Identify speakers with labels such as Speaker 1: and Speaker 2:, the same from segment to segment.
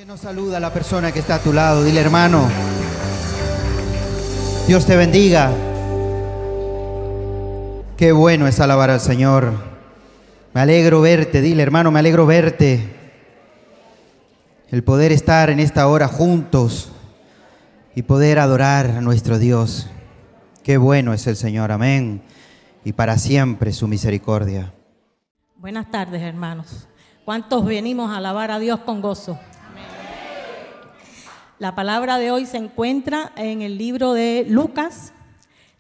Speaker 1: Que nos saluda a la persona que está a tu lado. Dile, hermano, Dios te bendiga. Qué bueno es alabar al Señor. Me alegro verte. Dile, hermano, me alegro verte. El poder estar en esta hora juntos y poder adorar a nuestro Dios. Qué bueno es el Señor. Amén. Y para siempre su misericordia.
Speaker 2: Buenas tardes, hermanos. ¿Cuántos venimos a alabar a Dios con gozo? La palabra de hoy se encuentra en el libro de Lucas,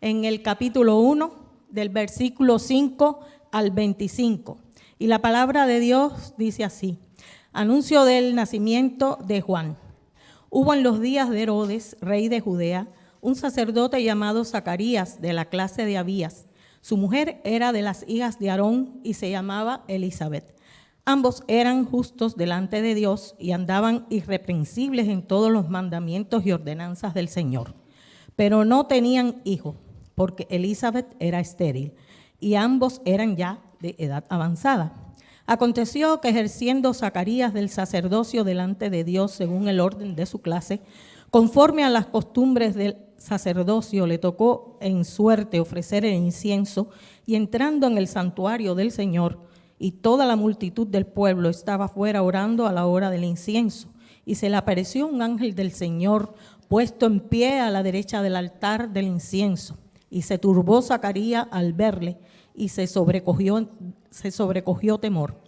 Speaker 2: en el capítulo 1, del versículo 5 al 25. Y la palabra de Dios dice así: anuncio del nacimiento de Juan. Hubo en los días de Herodes, rey de Judea, un sacerdote llamado Zacarías, de la clase de Abías. Su mujer era de las hijas de Aarón y se llamaba Elizabeth. Ambos eran justos delante de Dios y andaban irreprensibles en todos los mandamientos y ordenanzas del Señor. Pero no tenían hijo, porque Elizabeth era estéril y ambos eran ya de edad avanzada. Aconteció que ejerciendo Zacarías del sacerdocio delante de Dios según el orden de su clase, conforme a las costumbres del sacerdocio, le tocó en suerte ofrecer el incienso, y entrando en el santuario del Señor, y toda la multitud del pueblo estaba fuera orando a la hora del incienso, y se le apareció un ángel del Señor puesto en pie a la derecha del altar del incienso, y se turbó Zacarías al verle, y se sobrecogió temor.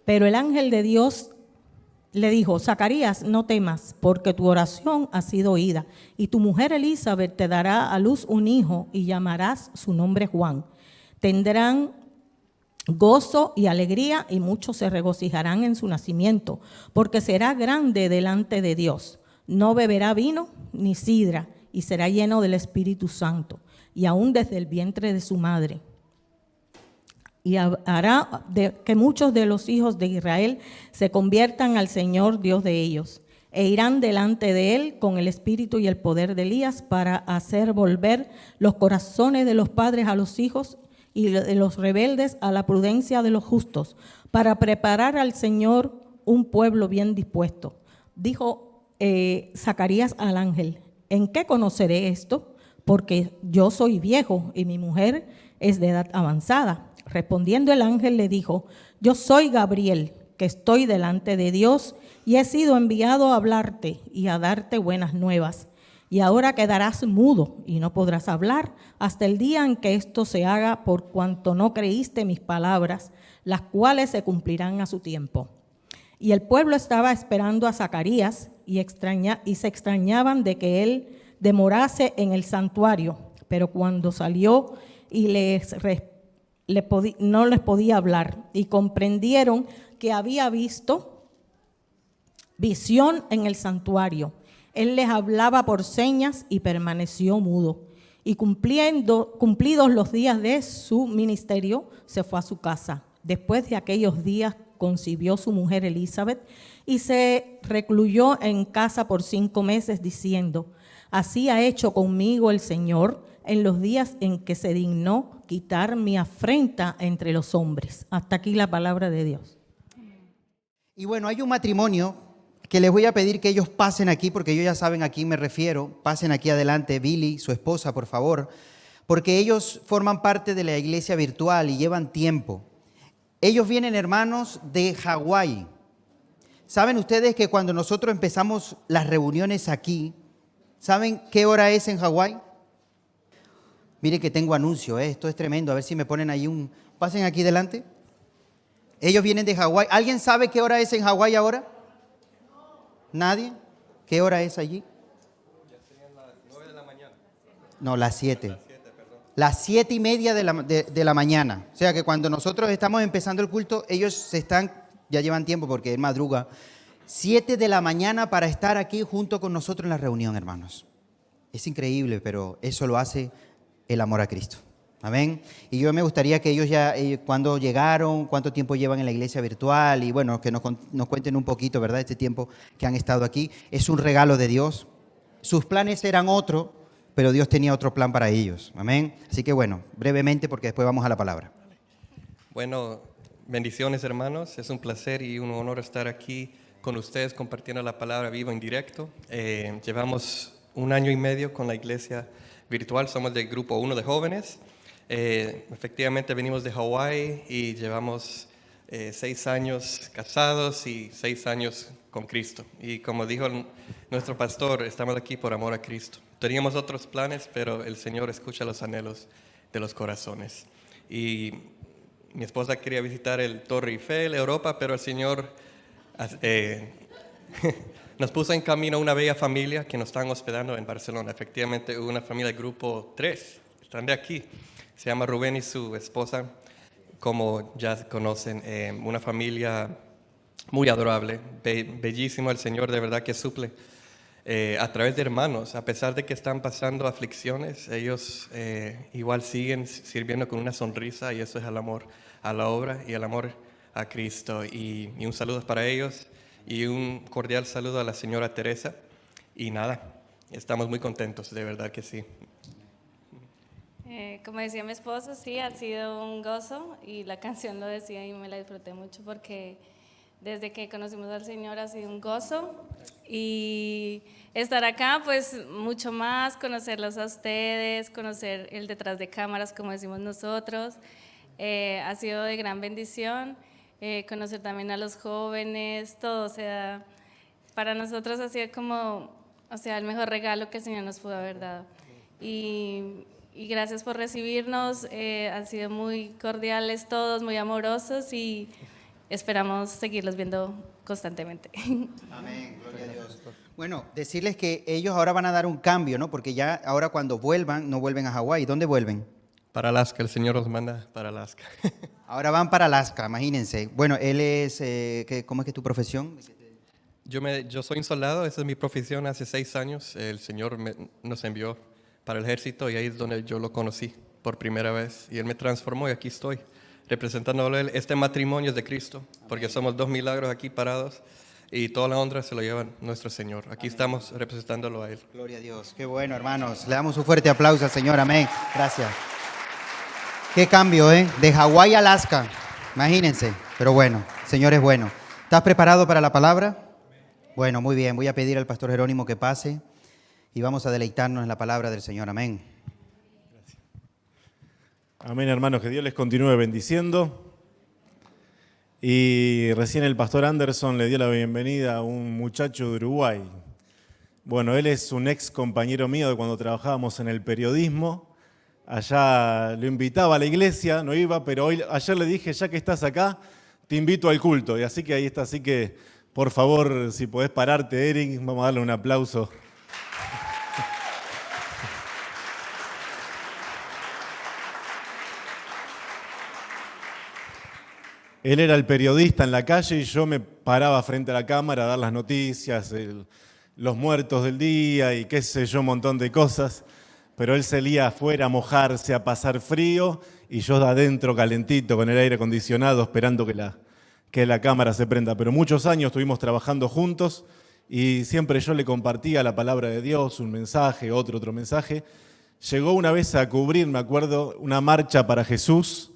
Speaker 2: Pero el ángel de Dios le dijo: Zacarías, no temas, porque tu oración ha sido oída, y tu mujer Elizabeth te dará a luz un hijo, y llamarás su nombre Juan. Tendrán gozo y alegría, y muchos se regocijarán en su nacimiento, porque será grande delante de Dios. No beberá vino ni sidra, y será lleno del Espíritu Santo, y aún desde el vientre de su madre. Y hará que muchos de los hijos de Israel se conviertan al Señor Dios de ellos, e irán delante de él con el espíritu y el poder de Elías, para hacer volver los corazones de los padres a los hijos y de los rebeldes a la prudencia de los justos, para preparar al Señor un pueblo bien dispuesto. Dijo Zacarías al ángel: ¿en qué conoceré esto? Porque yo soy viejo y mi mujer es de edad avanzada. Respondiendo el ángel le dijo: yo soy Gabriel, que estoy delante de Dios, y he sido enviado a hablarte y a darte buenas nuevas. Y ahora quedarás mudo y no podrás hablar hasta el día en que esto se haga, por cuanto no creíste mis palabras, las cuales se cumplirán a su tiempo. Y el pueblo estaba esperando a Zacarías y se extrañaban de que él demorase en el santuario. Pero cuando salió y no les podía hablar, y comprendieron que había visto visión en el santuario. Él les hablaba por señas y permaneció mudo. Y cumplidos los días de su ministerio, se fue a su casa. Después de aquellos días concibió su mujer Elizabeth y se recluyó en casa por 5 meses, diciendo: así ha hecho conmigo el Señor en los días en que se dignó quitar mi afrenta entre los hombres. Hasta aquí la palabra de Dios.
Speaker 1: Y bueno, hay un matrimonio que les voy a pedir que ellos pasen aquí, porque ellos ya saben a quién me refiero. Pasen aquí adelante, Billy, su esposa, por favor, porque ellos forman parte de la iglesia virtual y llevan tiempo. Ellos vienen, hermanos, de Hawái. ¿Saben ustedes que cuando nosotros empezamos las reuniones aquí, ¿saben qué hora es en Hawái? Miren que tengo anuncio, esto es tremendo. A ver si me ponen ahí Pasen aquí delante. Ellos vienen de Hawái. ¿Alguien sabe qué hora es en Hawái ahora? ¿Nadie? ¿Qué hora es allí?
Speaker 3: Ya serían las 9 de la mañana.
Speaker 1: No, las 7.
Speaker 3: Las 7, perdón.
Speaker 1: Las 7:30 de la mañana. O sea que cuando nosotros estamos empezando el culto, ellos ya llevan tiempo porque es madruga. 7 de la mañana para estar aquí junto con nosotros en la reunión, hermanos. Es increíble, pero eso lo hace el amor a Cristo. Amén. Y yo me gustaría que ellos cuando llegaron, cuánto tiempo llevan en la iglesia virtual, y bueno, que nos cuenten un poquito, ¿verdad? Este tiempo que han estado aquí. Es un regalo de Dios. Sus planes eran otro, pero Dios tenía otro plan para ellos. Amén. Así que bueno, brevemente, porque después vamos a la palabra.
Speaker 3: Bueno, bendiciones, hermanos. Es un placer y un honor estar aquí con ustedes compartiendo la palabra vivo en directo. Llevamos 1 año y medio con la iglesia virtual, somos del grupo 1 de jóvenes. Efectivamente venimos de Hawái y llevamos 6 años casados y 6 años con Cristo. Y como dijo nuestro pastor, estamos aquí por amor a Cristo. Teníamos otros planes, pero el Señor escucha los anhelos de los corazones. Y mi esposa quería visitar el Torre Eiffel, Europa, pero el Señor nos puso en camino una bella familia que nos están hospedando en Barcelona. Efectivamente, una familia del grupo 3, están de aquí. Se llama Rubén y su esposa, como ya conocen, una familia muy adorable, bellísimo. El Señor de verdad que suple a través de hermanos. A pesar de que están pasando aflicciones, ellos igual siguen sirviendo con una sonrisa, y eso es el amor a la obra y el amor a Cristo. Y un saludo para ellos y un cordial saludo a la señora Teresa. Y nada, estamos muy contentos, de verdad que sí.
Speaker 4: Como decía mi esposo, sí, ha sido un gozo, y la canción lo decía y me la disfruté mucho porque desde que conocimos al Señor ha sido un gozo, y estar acá pues mucho más, conocerlos a ustedes, conocer el detrás de cámaras como decimos nosotros, ha sido de gran bendición, conocer también a los jóvenes, todo, o sea, para nosotros ha sido como, o sea, el mejor regalo que el Señor nos pudo haber dado. Y gracias por recibirnos, han sido muy cordiales todos, muy amorosos, y esperamos seguirlos viendo constantemente.
Speaker 1: Amén, gloria a Dios. Bueno, decirles que ellos ahora van a dar un cambio, ¿no? Porque ya ahora cuando vuelvan, no vuelven a Hawái. ¿Dónde vuelven?
Speaker 3: Para Alaska, el Señor nos manda para Alaska.
Speaker 1: Ahora van para Alaska, imagínense. Bueno, él es, ¿cómo es que es tu profesión?
Speaker 3: Yo soy un soldado, esa es mi profesión. Hace 6 años el Señor nos envió para el ejército, y ahí es donde yo lo conocí por primera vez. Y Él me transformó, y aquí estoy, representándole a Él. Este matrimonio es de Cristo, porque somos 2 milagros aquí parados, y toda la honra se lo lleva nuestro Señor. Aquí estamos representándolo a Él.
Speaker 1: Gloria a Dios. Qué bueno, hermanos. Le damos un fuerte aplauso al Señor. Amén. Gracias. Qué cambio, ¿eh? De Hawái a Alaska. Imagínense. Pero bueno, el Señor es bueno. ¿Estás preparado para la palabra? Bueno, muy bien. Voy a pedir al pastor Jerónimo que pase y vamos a deleitarnos en la palabra del Señor. Amén.
Speaker 5: Gracias. Amén, hermanos. Que Dios les continúe bendiciendo. Y recién el pastor Anderson le dio la bienvenida a un muchacho de Uruguay. Bueno, él es un ex compañero mío de cuando trabajábamos en el periodismo. Allá lo invitaba a la iglesia, no iba, pero ayer le dije, ya que estás acá, te invito al culto. Y así que ahí está. Así que, por favor, si podés pararte, Eric, vamos a darle un aplauso. Él era el periodista en la calle y yo me paraba frente a la cámara a dar las noticias, los muertos del día y qué sé yo, un montón de cosas. Pero él salía afuera a mojarse, a pasar frío, y yo de adentro calentito con el aire acondicionado esperando que la cámara se prenda. Pero muchos años estuvimos trabajando juntos y siempre yo le compartía la palabra de Dios, un mensaje, otro mensaje. Llegó una vez a cubrir, me acuerdo, una marcha para Jesús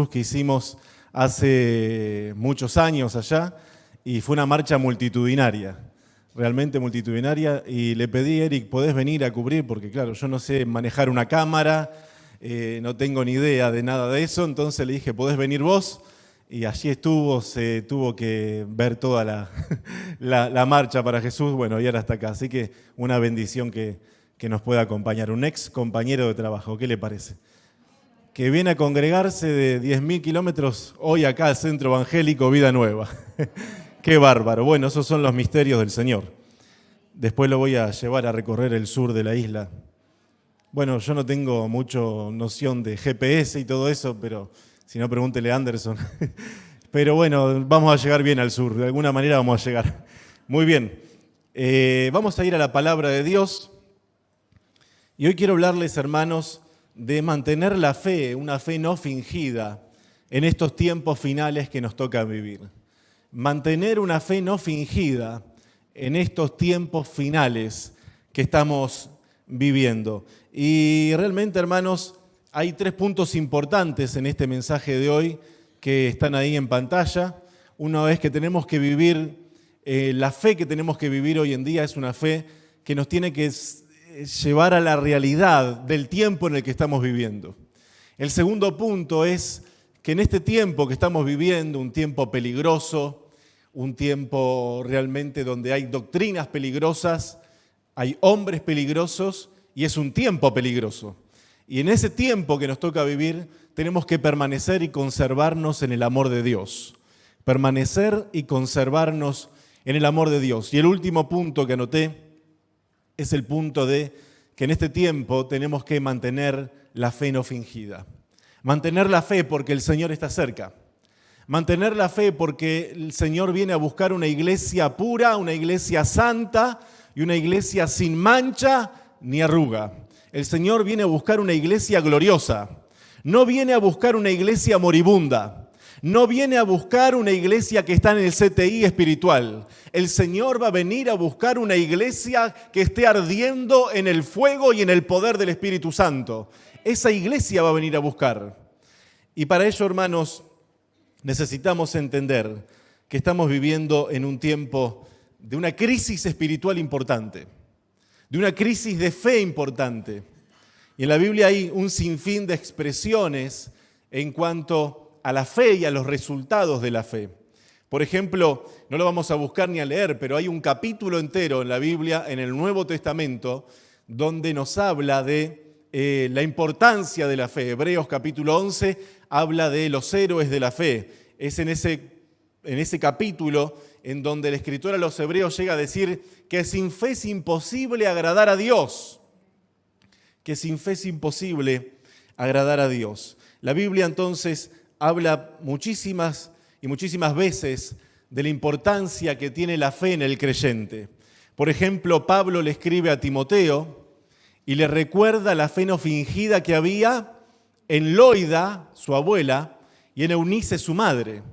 Speaker 5: que hicimos hace muchos años allá, y fue una marcha multitudinaria, realmente multitudinaria, y le pedí, Eric, ¿podés venir a cubrir? Porque claro, yo no sé manejar una cámara, no tengo ni idea de nada de eso, entonces le dije, ¿podés venir vos? Y allí estuvo, se tuvo que ver toda la marcha para Jesús, bueno, y ahora está acá, así que una bendición que nos pueda acompañar, un ex compañero de trabajo, ¿qué le parece? Que viene a congregarse de 10.000 kilómetros hoy acá al Centro Evangélico Vida Nueva. Qué bárbaro. Bueno, esos son los misterios del Señor. Después lo voy a llevar a recorrer el sur de la isla. Bueno, yo no tengo mucha noción de GPS y todo eso, pero si no, pregúntele a Anderson. Pero bueno, vamos a llegar bien al sur, de alguna manera vamos a llegar. Muy bien, vamos a ir a la palabra de Dios. Y hoy quiero hablarles, hermanos, de mantener la fe, una fe no fingida, en estos tiempos finales que nos toca vivir. Mantener una fe no fingida en estos tiempos finales que estamos viviendo. Y realmente, hermanos, hay 3 puntos importantes en este mensaje de hoy que están ahí en pantalla. una vez que tenemos que vivir, la fe que tenemos que vivir hoy en día es una fe que nos tiene que llevar a la realidad del tiempo en el que estamos viviendo. El segundo punto es que en este tiempo que estamos viviendo, un tiempo peligroso, un tiempo realmente donde hay doctrinas peligrosas, hay hombres peligrosos y es un tiempo peligroso. Y en ese tiempo que nos toca vivir, tenemos que permanecer y conservarnos en el amor de Dios. Permanecer y conservarnos en el amor de Dios. Y el último punto que anoté es el punto de que en este tiempo tenemos que mantener la fe no fingida. Mantener la fe porque el Señor está cerca. Mantener la fe porque el Señor viene a buscar una iglesia pura, una iglesia santa y una iglesia sin mancha ni arruga. El Señor viene a buscar una iglesia gloriosa. No viene a buscar una iglesia moribunda. No viene a buscar una iglesia que está en el CTI espiritual. El Señor va a venir a buscar una iglesia que esté ardiendo en el fuego y en el poder del Espíritu Santo. Esa iglesia va a venir a buscar. Y para ello, hermanos, necesitamos entender que estamos viviendo en un tiempo de una crisis espiritual importante, de una crisis de fe importante. Y en la Biblia hay un sinfín de expresiones en cuanto a la fe y a los resultados de la fe. Por ejemplo, no lo vamos a buscar ni a leer, pero hay un capítulo entero en la Biblia, en el Nuevo Testamento, donde nos habla de la importancia de la fe. Hebreos capítulo 11 habla de los héroes de la fe. Es en ese capítulo en donde el escritor a los hebreos llega a decir que sin fe es imposible agradar a Dios. Que sin fe es imposible agradar a Dios. La Biblia entonces habla muchísimas veces de la importancia que tiene la fe en el creyente. Por ejemplo, Pablo le escribe a Timoteo y le recuerda la fe no fingida que había en Loida, su abuela, y en Eunice, su madre.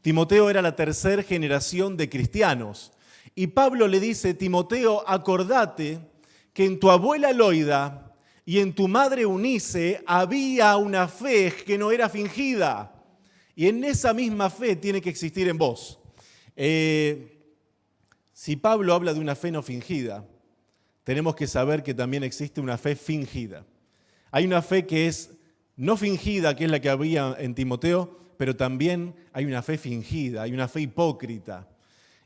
Speaker 5: Timoteo era la tercera generación de cristianos. Y Pablo le dice, Timoteo, acordate que en tu abuela Loida y en tu madre Eunice había una fe que no era fingida. Y en esa misma fe tiene que existir en vos. Si Pablo habla de una fe no fingida, tenemos que saber que también existe una fe fingida. Hay una fe que es no fingida, que es la que había en Timoteo, pero también hay una fe fingida, hay una fe hipócrita.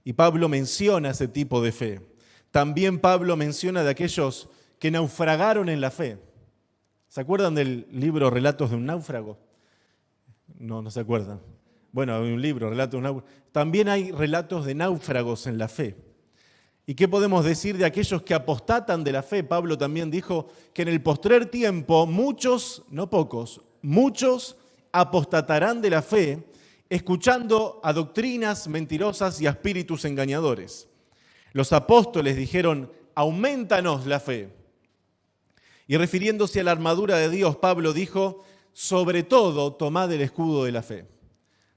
Speaker 5: Y Pablo menciona ese tipo de fe. También Pablo menciona de aquellos que naufragaron en la fe. ¿Se acuerdan del libro Relatos de un náufrago? No se acuerdan. Bueno, hay un libro, Relatos de un náufrago. También hay relatos de náufragos en la fe. ¿Y qué podemos decir de aquellos que apostatan de la fe? Pablo también dijo que en el postrer tiempo muchos, no pocos, muchos apostatarán de la fe, escuchando a doctrinas mentirosas y a espíritus engañadores. Los apóstoles dijeron, aumentanos la fe. Y refiriéndose a la armadura de Dios, Pablo dijo, sobre todo tomad el escudo de la fe.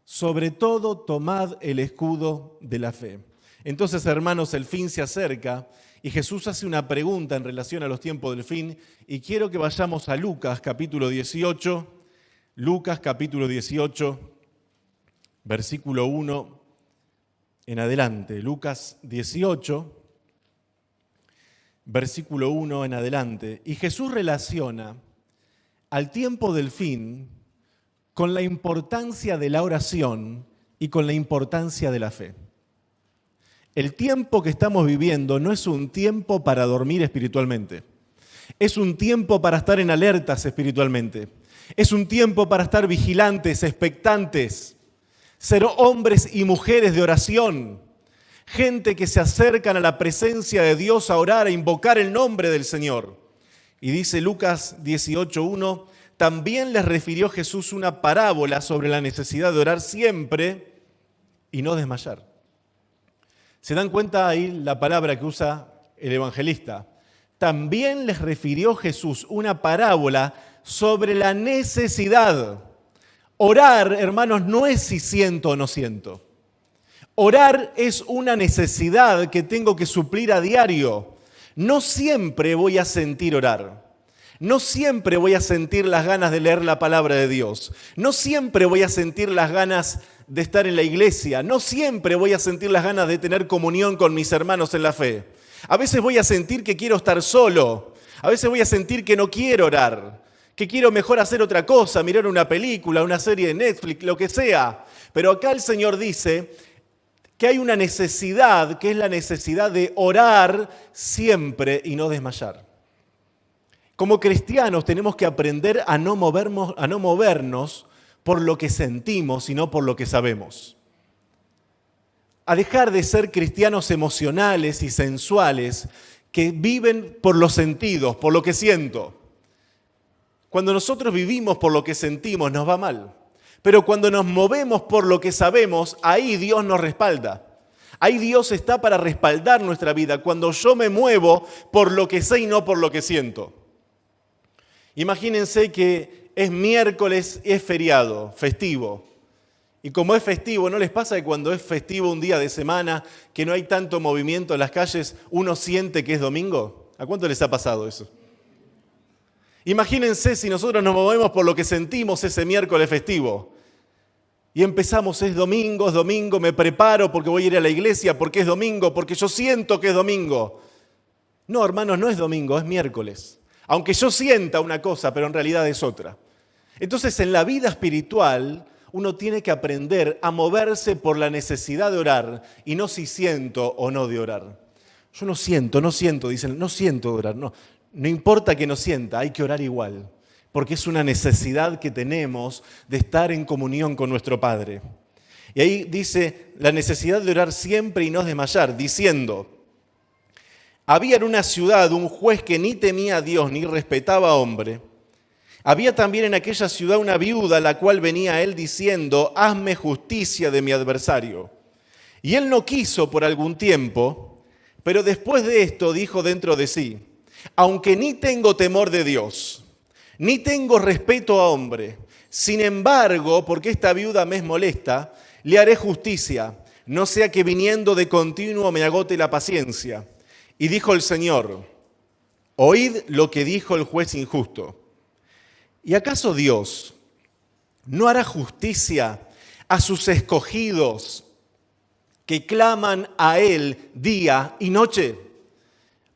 Speaker 5: Sobre todo tomad el escudo de la fe. Entonces, hermanos, el fin se acerca y Jesús hace una pregunta en relación a los tiempos del fin y quiero que vayamos a Lucas capítulo 18, Lucas capítulo 18, versículo 1 en adelante. Lucas 18, versículo 1 en adelante. Y Jesús relaciona al tiempo del fin con la importancia de la oración y con la importancia de la fe. El tiempo que estamos viviendo no es un tiempo para dormir espiritualmente. Es un tiempo para estar en alertas espiritualmente. Es un tiempo para estar vigilantes, expectantes, ser hombres y mujeres de oración, gente que se acercan a la presencia de Dios a orar, a invocar el nombre del Señor. Y dice Lucas 18:1, también les refirió Jesús una parábola sobre la necesidad de orar siempre y no desmayar. ¿Se dan cuenta ahí la palabra que usa el evangelista? También les refirió Jesús una parábola sobre la necesidad. Orar, hermanos, no es si siento o no siento. Orar es una necesidad que tengo que suplir a diario. No siempre voy a sentir orar. No siempre voy a sentir las ganas de leer la palabra de Dios. No siempre voy a sentir las ganas de estar en la iglesia. No siempre voy a sentir las ganas de tener comunión con mis hermanos en la fe. A veces voy a sentir que quiero estar solo. A veces voy a sentir que no quiero orar, que quiero mejor hacer otra cosa, mirar una película, una serie de Netflix, lo que sea. Pero acá el Señor dice que hay una necesidad, que es la necesidad de orar siempre y no desmayar. Como cristianos tenemos que aprender a no movernos por lo que sentimos, sino por lo que sabemos. A dejar de ser cristianos emocionales y sensuales que viven por los sentidos, por lo que siento. Cuando nosotros vivimos por lo que sentimos, nos va mal. Pero cuando nos movemos por lo que sabemos, ahí Dios nos respalda. Ahí Dios está para respaldar nuestra vida. Cuando yo me muevo por lo que sé y no por lo que siento. Imagínense que es miércoles, es feriado, festivo. Y como es festivo, ¿no les pasa que cuando es festivo un día de semana, que no hay tanto movimiento en las calles, uno siente que es domingo? ¿A cuánto les ha pasado eso? Imagínense si nosotros nos movemos por lo que sentimos ese miércoles festivo. Y empezamos, es domingo, me preparo porque voy a ir a la iglesia, porque es domingo, porque yo siento que es domingo. No, hermanos, no es domingo, es miércoles. Aunque yo sienta una cosa, pero en realidad es otra. Entonces, en la vida espiritual, uno tiene que aprender a moverse por la necesidad de orar y no si siento o no de orar. Yo no siento, dicen, no siento de orar, no. No importa que no sienta, hay que orar igual, porque es una necesidad que tenemos de estar en comunión con nuestro Padre. Y ahí dice la necesidad de orar siempre y no desmayar, diciendo, había en una ciudad un juez que ni temía a Dios ni respetaba a hombre. Había también en aquella ciudad una viuda, la cual venía a él diciendo, hazme justicia de mi adversario. Y él no quiso por algún tiempo, pero después de esto dijo dentro de sí, aunque ni tengo temor de Dios, ni tengo respeto a hombre, sin embargo, porque esta viuda me es molesta, le haré justicia, no sea que viniendo de continuo me agote la paciencia. Y dijo el Señor, oíd lo que dijo el juez injusto. ¿Y acaso Dios no hará justicia a sus escogidos que claman a Él día y noche?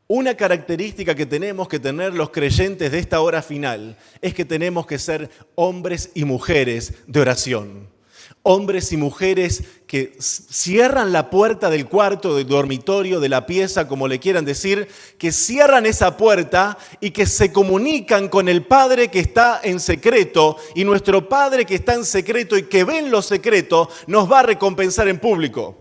Speaker 5: Una característica que tenemos que tener los creyentes de esta hora final es que tenemos que ser hombres y mujeres de oración. Hombres y mujeres que cierran la puerta del cuarto, del dormitorio, de la pieza, como le quieran decir, que cierran esa puerta y que se comunican con el Padre que está en secreto, y nuestro Padre que está en secreto y que ve en lo secreto nos va a recompensar en público.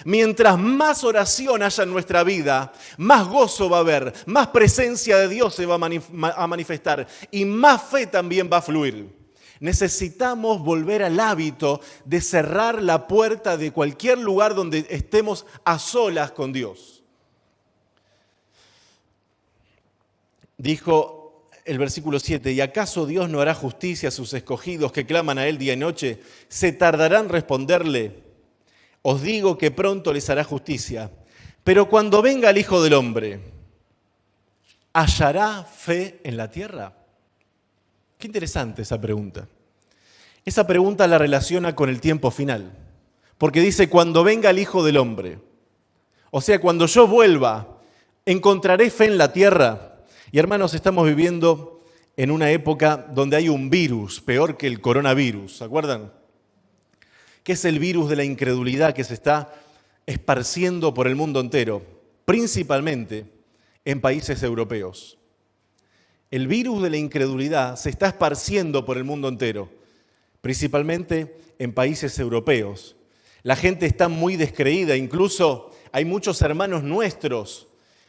Speaker 5: Mientras más oración haya en nuestra vida, más gozo va a haber, más presencia de Dios se va a manifestar y más fe también va a fluir. Necesitamos volver al hábito de cerrar la puerta de cualquier lugar donde estemos a solas con Dios. Dijo el versículo 7, ¿y acaso Dios no hará justicia a sus escogidos que claman a Él día y noche? ¿Se tardarán en responderle? Os digo que pronto les hará justicia. Pero cuando venga el Hijo del Hombre, ¿hallará fe en la tierra? Qué interesante esa pregunta. Esa pregunta la relaciona con el tiempo final. Porque dice, cuando venga el Hijo del Hombre. O sea, cuando yo vuelva, ¿encontraré fe en la tierra? Y hermanos, estamos viviendo en una época donde hay un virus, peor que el coronavirus. ¿Se acuerdan? Que es el virus de la incredulidad que se está esparciendo por el mundo entero, principalmente en países europeos. El virus de la incredulidad se está esparciendo por el mundo entero, principalmente en países europeos. La gente está muy descreída, incluso hay muchos hermanos nuestros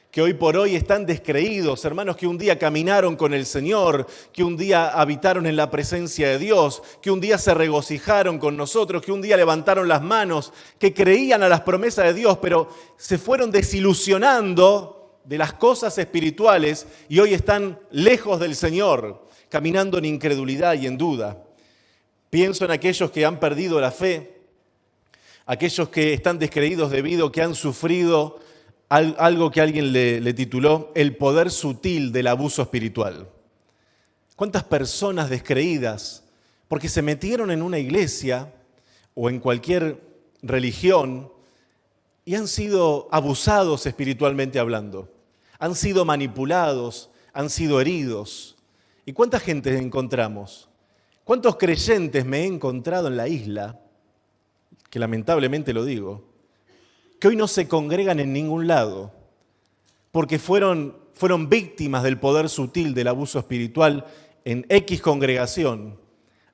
Speaker 5: que hoy por hoy están descreídos, hermanos que un día caminaron con el Señor, que un día habitaron en la presencia de Dios, que un día se regocijaron con nosotros, que un día levantaron las manos, que creían a las promesas de Dios, pero se fueron desilusionando de las cosas espirituales y hoy están lejos del Señor, caminando en incredulidad y en duda. Pienso en aquellos que han perdido la fe, aquellos que están descreídos debido a que han sufrido algo que alguien le tituló el poder sutil del abuso espiritual. ¿Cuántas personas descreídas, porque se metieron en una iglesia o en cualquier religión y han sido abusados espiritualmente hablando, han sido manipulados, han sido heridos. ¿Y cuánta gente encontramos? ¿Cuántos creyentes me he encontrado en la isla, que lamentablemente lo digo, que hoy no se congregan en ningún lado porque fueron víctimas del poder sutil del abuso espiritual en X congregación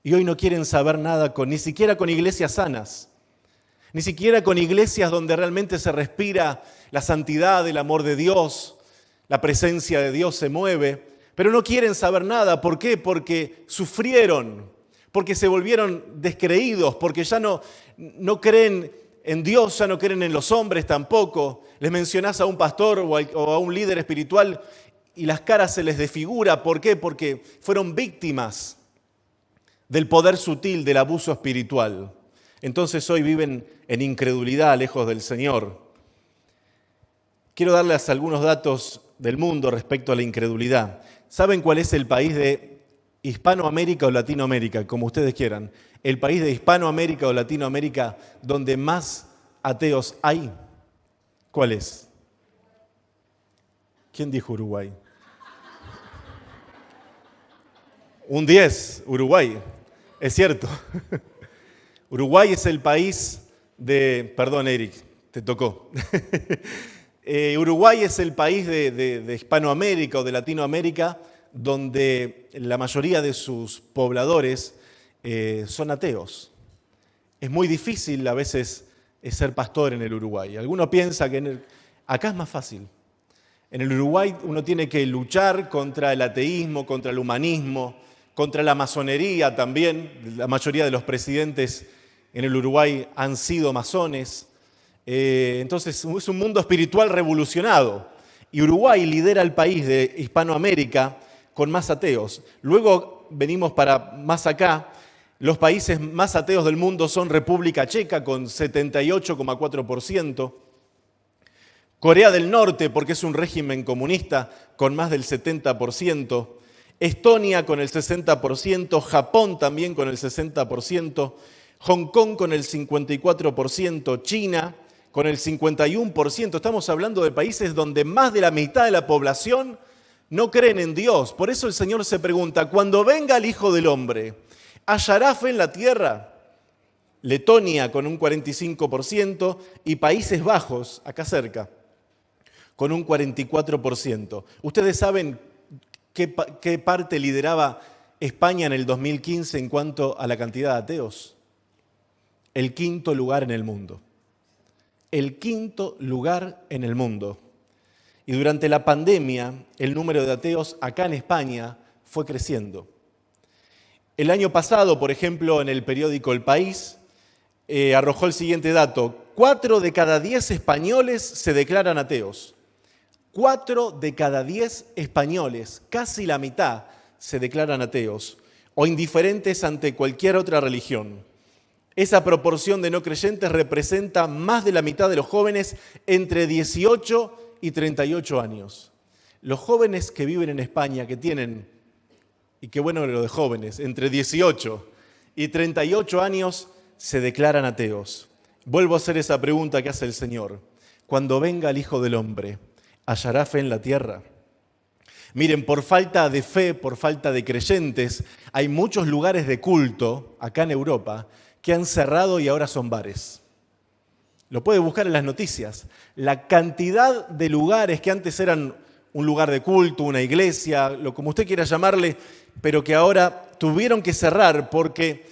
Speaker 5: y hoy no quieren saber nada ni siquiera con iglesias sanas, ni siquiera con iglesias donde realmente se respira la santidad, el amor de Dios, la presencia de Dios se mueve, pero no quieren saber nada. ¿Por qué? Porque sufrieron, porque se volvieron descreídos, porque ya no creen en Dios, ya no creen en los hombres tampoco. Les mencionás a un pastor o a un líder espiritual y las caras se les desfigura. ¿Por qué? Porque fueron víctimas del poder sutil del abuso espiritual. Entonces hoy viven en incredulidad, lejos del Señor. Quiero darles algunos datos del mundo respecto a la incredulidad. ¿Saben cuál es el país de Hispanoamérica o Latinoamérica? Como ustedes quieran. El país de Hispanoamérica o Latinoamérica donde más ateos hay. ¿Cuál es? ¿Quién dijo Uruguay? Un 10, Uruguay. Es cierto. Uruguay es el país perdón, Eric, te tocó. Uruguay es el país de Hispanoamérica o de Latinoamérica donde la mayoría de sus pobladores son ateos. Es muy difícil a veces ser pastor en el Uruguay. Alguno piensa que acá es más fácil. En el Uruguay uno tiene que luchar contra el ateísmo, contra el humanismo, contra la masonería también. La mayoría de los presidentes en el Uruguay han sido masones. Entonces es un mundo espiritual revolucionado. Y Uruguay lidera el país de Hispanoamérica con más ateos. Luego venimos para más acá. Los países más ateos del mundo son República Checa con 78,4%. Corea del Norte, porque es un régimen comunista, con más del 70%. Estonia con el 60%. Japón también con el 60%. Hong Kong con el 54%, China con el 51%. Estamos hablando de países donde más de la mitad de la población no creen en Dios. Por eso el Señor se pregunta, cuando venga el Hijo del Hombre, ¿hallará fe en la tierra? Letonia con un 45% y Países Bajos, acá cerca, con un 44%. ¿Ustedes saben qué parte lideraba España en el 2015 en cuanto a la cantidad de ateos? El 5.º lugar en el mundo. El 5.º lugar en el mundo. Y durante la pandemia, el número de ateos acá en España fue creciendo. El año pasado, por ejemplo, en el periódico El País, arrojó el siguiente dato. 4 de cada 10 españoles se declaran ateos. 4 de cada 10 españoles, casi la mitad, se declaran ateos o indiferentes ante cualquier otra religión. Esa proporción de no creyentes representa más de la mitad de los jóvenes entre 18 y 38 años. Los jóvenes que viven en España, que tienen, y qué bueno lo de jóvenes, entre 18 y 38 años, se declaran ateos. Vuelvo a hacer esa pregunta que hace el Señor. Cuando venga el Hijo del Hombre, ¿hallará fe en la tierra? Miren, por falta de fe, por falta de creyentes, hay muchos lugares de culto acá en Europa que han cerrado y ahora son bares. Lo puede buscar en las noticias. La cantidad de lugares que antes eran un lugar de culto, una iglesia, como usted quiera llamarle, pero que ahora tuvieron que cerrar porque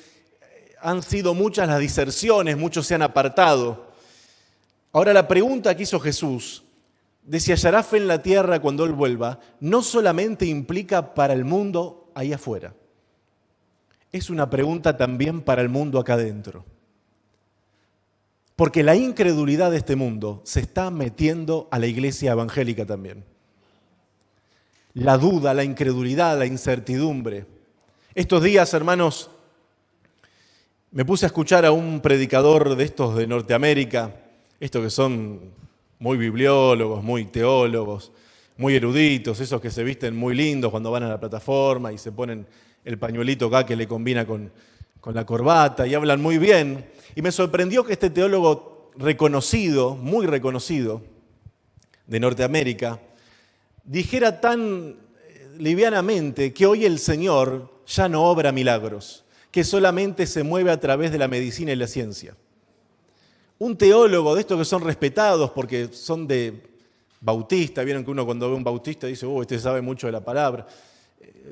Speaker 5: han sido muchas las diserciones, muchos se han apartado. Ahora la pregunta que hizo Jesús, de si hallará fe en la tierra cuando Él vuelva, no solamente implica para el mundo ahí afuera. Es una pregunta también para el mundo acá adentro. Porque la incredulidad de este mundo se está metiendo a la iglesia evangélica también. La duda, la incredulidad, la incertidumbre. Estos días, hermanos, me puse a escuchar a un predicador de estos de Norteamérica, estos que son muy bibliólogos, muy teólogos, muy eruditos, esos que se visten muy lindos cuando van a la plataforma y se ponen el pañuelito acá que le combina con con la corbata y hablan muy bien. Y me sorprendió que este teólogo reconocido, muy reconocido, de Norteamérica, dijera tan livianamente que hoy el Señor ya no obra milagros, que solamente se mueve a través de la medicina y la ciencia. Un teólogo de estos que son respetados porque son de bautista, vieron que uno cuando ve un bautista dice, este sabe mucho de la palabra,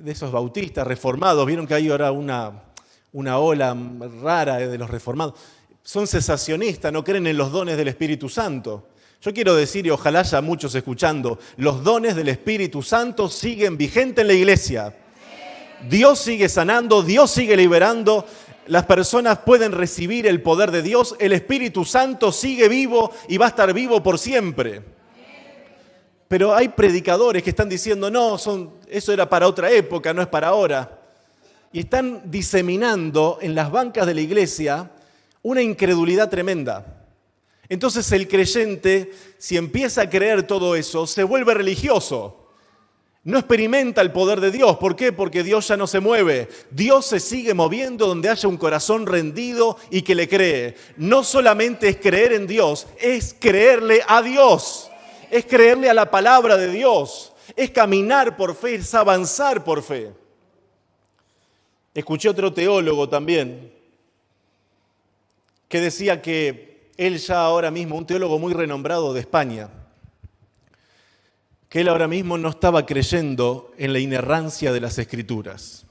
Speaker 5: de esos bautistas reformados, vieron que hay ahora una ola rara de los reformados, son cesacionistas, no creen en los dones del Espíritu Santo. Yo quiero decir, y ojalá haya muchos escuchando, los dones del Espíritu Santo siguen vigentes en la iglesia. Dios sigue sanando, Dios sigue liberando, las personas pueden recibir el poder de Dios, el Espíritu Santo sigue vivo y va a estar vivo por siempre. Pero hay predicadores que están diciendo, no, eso era para otra época, no es para ahora. Y están diseminando en las bancas de la iglesia una incredulidad tremenda. Entonces el creyente, si empieza a creer todo eso, se vuelve religioso. No experimenta el poder de Dios. ¿Por qué? Porque Dios ya no se mueve. Dios se sigue moviendo donde haya un corazón rendido y que le cree. No solamente es creer en Dios, es creerle a Dios. Es creerle a la palabra de Dios. Es caminar por fe, es avanzar por fe. Escuché otro teólogo también que decía que él ya ahora mismo, un teólogo muy renombrado de España, que él ahora mismo no estaba creyendo en la inerrancia de las Escrituras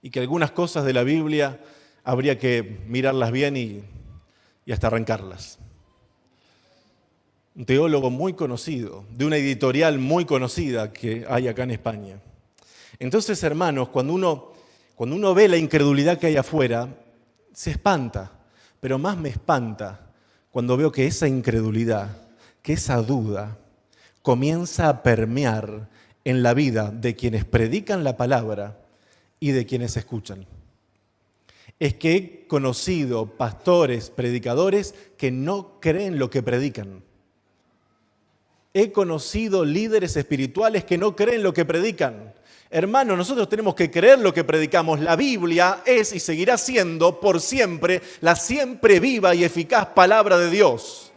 Speaker 5: y que algunas cosas de la Biblia habría que mirarlas bien y hasta arrancarlas. Un teólogo muy conocido, de una editorial muy conocida que hay acá en España. Entonces, hermanos, cuando uno ve la incredulidad que hay afuera, se espanta, pero más me espanta cuando veo que esa incredulidad, que esa duda, comienza a permear en la vida de quienes predican la palabra y de quienes escuchan. Es que he conocido pastores, predicadores que no creen lo que predican. He conocido líderes espirituales que no creen lo que predican. Hermanos, nosotros tenemos que creer lo que predicamos. La Biblia es y seguirá siendo por siempre la siempre viva y eficaz palabra de Dios.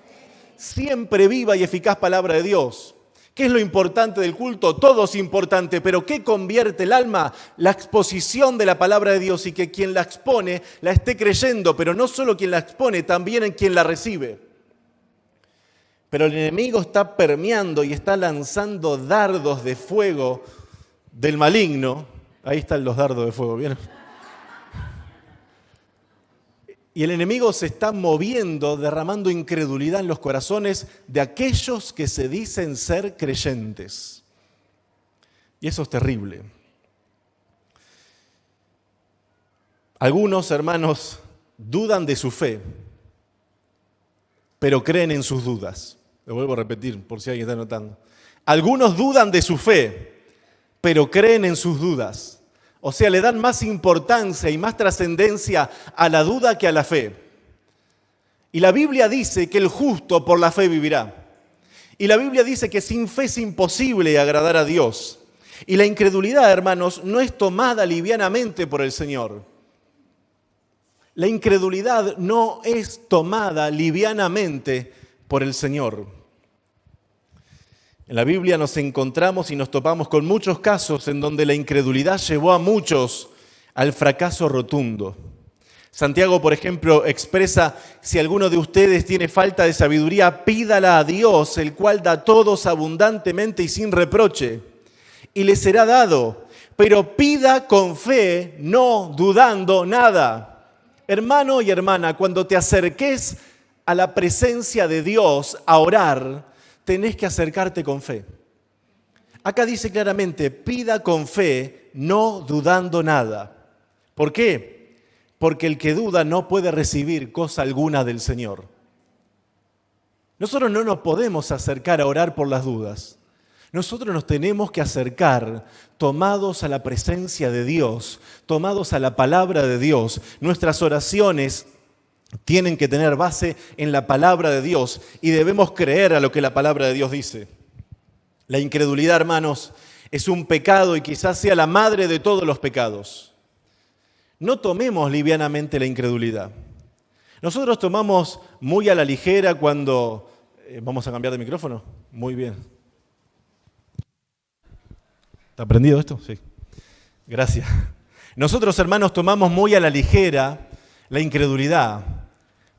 Speaker 5: Siempre viva y eficaz palabra de Dios. ¿Qué es lo importante del culto? Todo es importante, pero ¿qué convierte el alma? La exposición de la palabra de Dios y que quien la expone la esté creyendo, pero no solo quien la expone, también en quien la recibe. Pero el enemigo está permeando y está lanzando dardos de fuego del maligno. Ahí están los dardos de fuego, ¿vieron? Y el enemigo se está moviendo, derramando incredulidad en los corazones de aquellos que se dicen ser creyentes. Y eso es terrible. Algunos hermanos dudan de su fe, pero creen en sus dudas. Lo vuelvo a repetir por si alguien está notando. Algunos dudan de su fe, pero creen en sus dudas. O sea, le dan más importancia y más trascendencia a la duda que a la fe. Y la Biblia dice que el justo por la fe vivirá. Y la Biblia dice que sin fe es imposible agradar a Dios. Y la incredulidad, hermanos, no es tomada livianamente por el Señor. La incredulidad no es tomada livianamente por el Señor. En la Biblia nos encontramos y nos topamos con muchos casos en donde la incredulidad llevó a muchos al fracaso rotundo. Santiago, por ejemplo, expresa, si alguno de ustedes tiene falta de sabiduría, pídala a Dios, el cual da a todos abundantemente y sin reproche, y le será dado. Pero pida con fe, no dudando nada. Hermano y hermana, cuando te acerques a la presencia de Dios a orar, tenés que acercarte con fe. Acá dice claramente, pida con fe, no dudando nada. ¿Por qué? Porque el que duda no puede recibir cosa alguna del Señor. Nosotros no nos podemos acercar a orar por las dudas. Nosotros nos tenemos que acercar tomados a la presencia de Dios, tomados a la palabra de Dios. Nuestras oraciones tienen que tener base en la palabra de Dios y debemos creer a lo que la palabra de Dios dice. La incredulidad, hermanos, es un pecado y quizás sea la madre de todos los pecados. no tomemos livianamente la incredulidad. Nosotros tomamos muy a la ligera cuando... ¿Vamos a cambiar de micrófono? Muy bien. ¿Está prendido esto? Sí. Gracias. Nosotros, hermanos, tomamos muy a la ligera la incredulidad.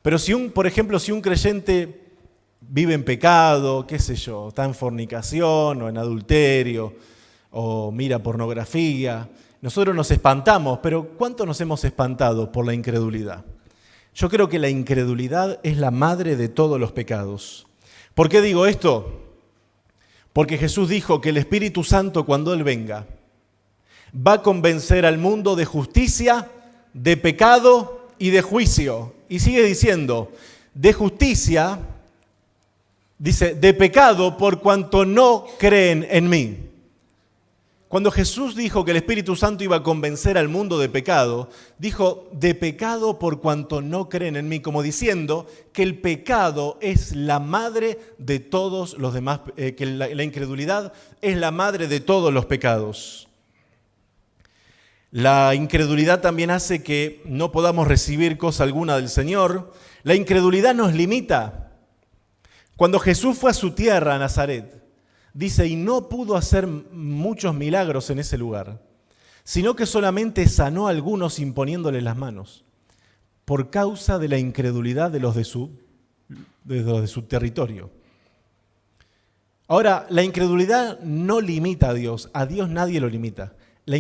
Speaker 5: Pero por ejemplo, si un creyente vive en pecado, qué sé yo, está en fornicación o en adulterio o mira pornografía, nosotros nos espantamos, pero ¿cuánto nos hemos espantado por la incredulidad? Yo creo que la incredulidad es la madre de todos los pecados. ¿Por qué digo esto? Porque Jesús dijo que el Espíritu Santo, cuando Él venga, va a convencer al mundo de justicia, de pecado y de juicio. Y sigue diciendo, de justicia, dice, de pecado por cuanto no creen en mí. Cuando Jesús dijo que el Espíritu Santo iba a convencer al mundo de pecado, dijo, de pecado por cuanto no creen en mí, como diciendo que el pecado es la madre de todos los demás, que la incredulidad es la madre de todos los pecados. La incredulidad también hace que no podamos recibir cosa alguna del Señor. La incredulidad nos limita. Cuando Jesús fue a su tierra, a Nazaret, dice, y no pudo hacer muchos milagros en ese lugar, sino que solamente sanó a algunos imponiéndoles las manos, por causa de la incredulidad de los de su territorio. Ahora, la incredulidad no limita a Dios nadie lo limita. La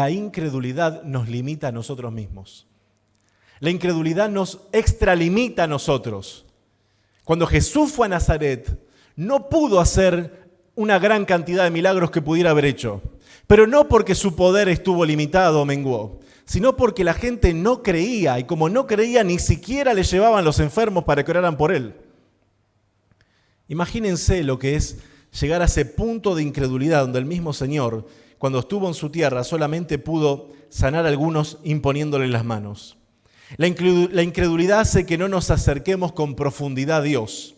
Speaker 5: incredulidad nos limita a nosotros mismos. La incredulidad nos extralimita a nosotros. Cuando Jesús fue a Nazaret, no pudo hacer una gran cantidad de milagros que pudiera haber hecho, pero no porque su poder estuvo limitado o menguó, sino porque la gente no creía, y como no creía, ni siquiera le llevaban los enfermos para que oraran por él. Imagínense lo que es llegar a ese punto de incredulidad donde el mismo Señor, cuando estuvo en su tierra, solamente pudo sanar a algunos imponiéndole las manos. La incredulidad hace que no nos acerquemos con profundidad a Dios.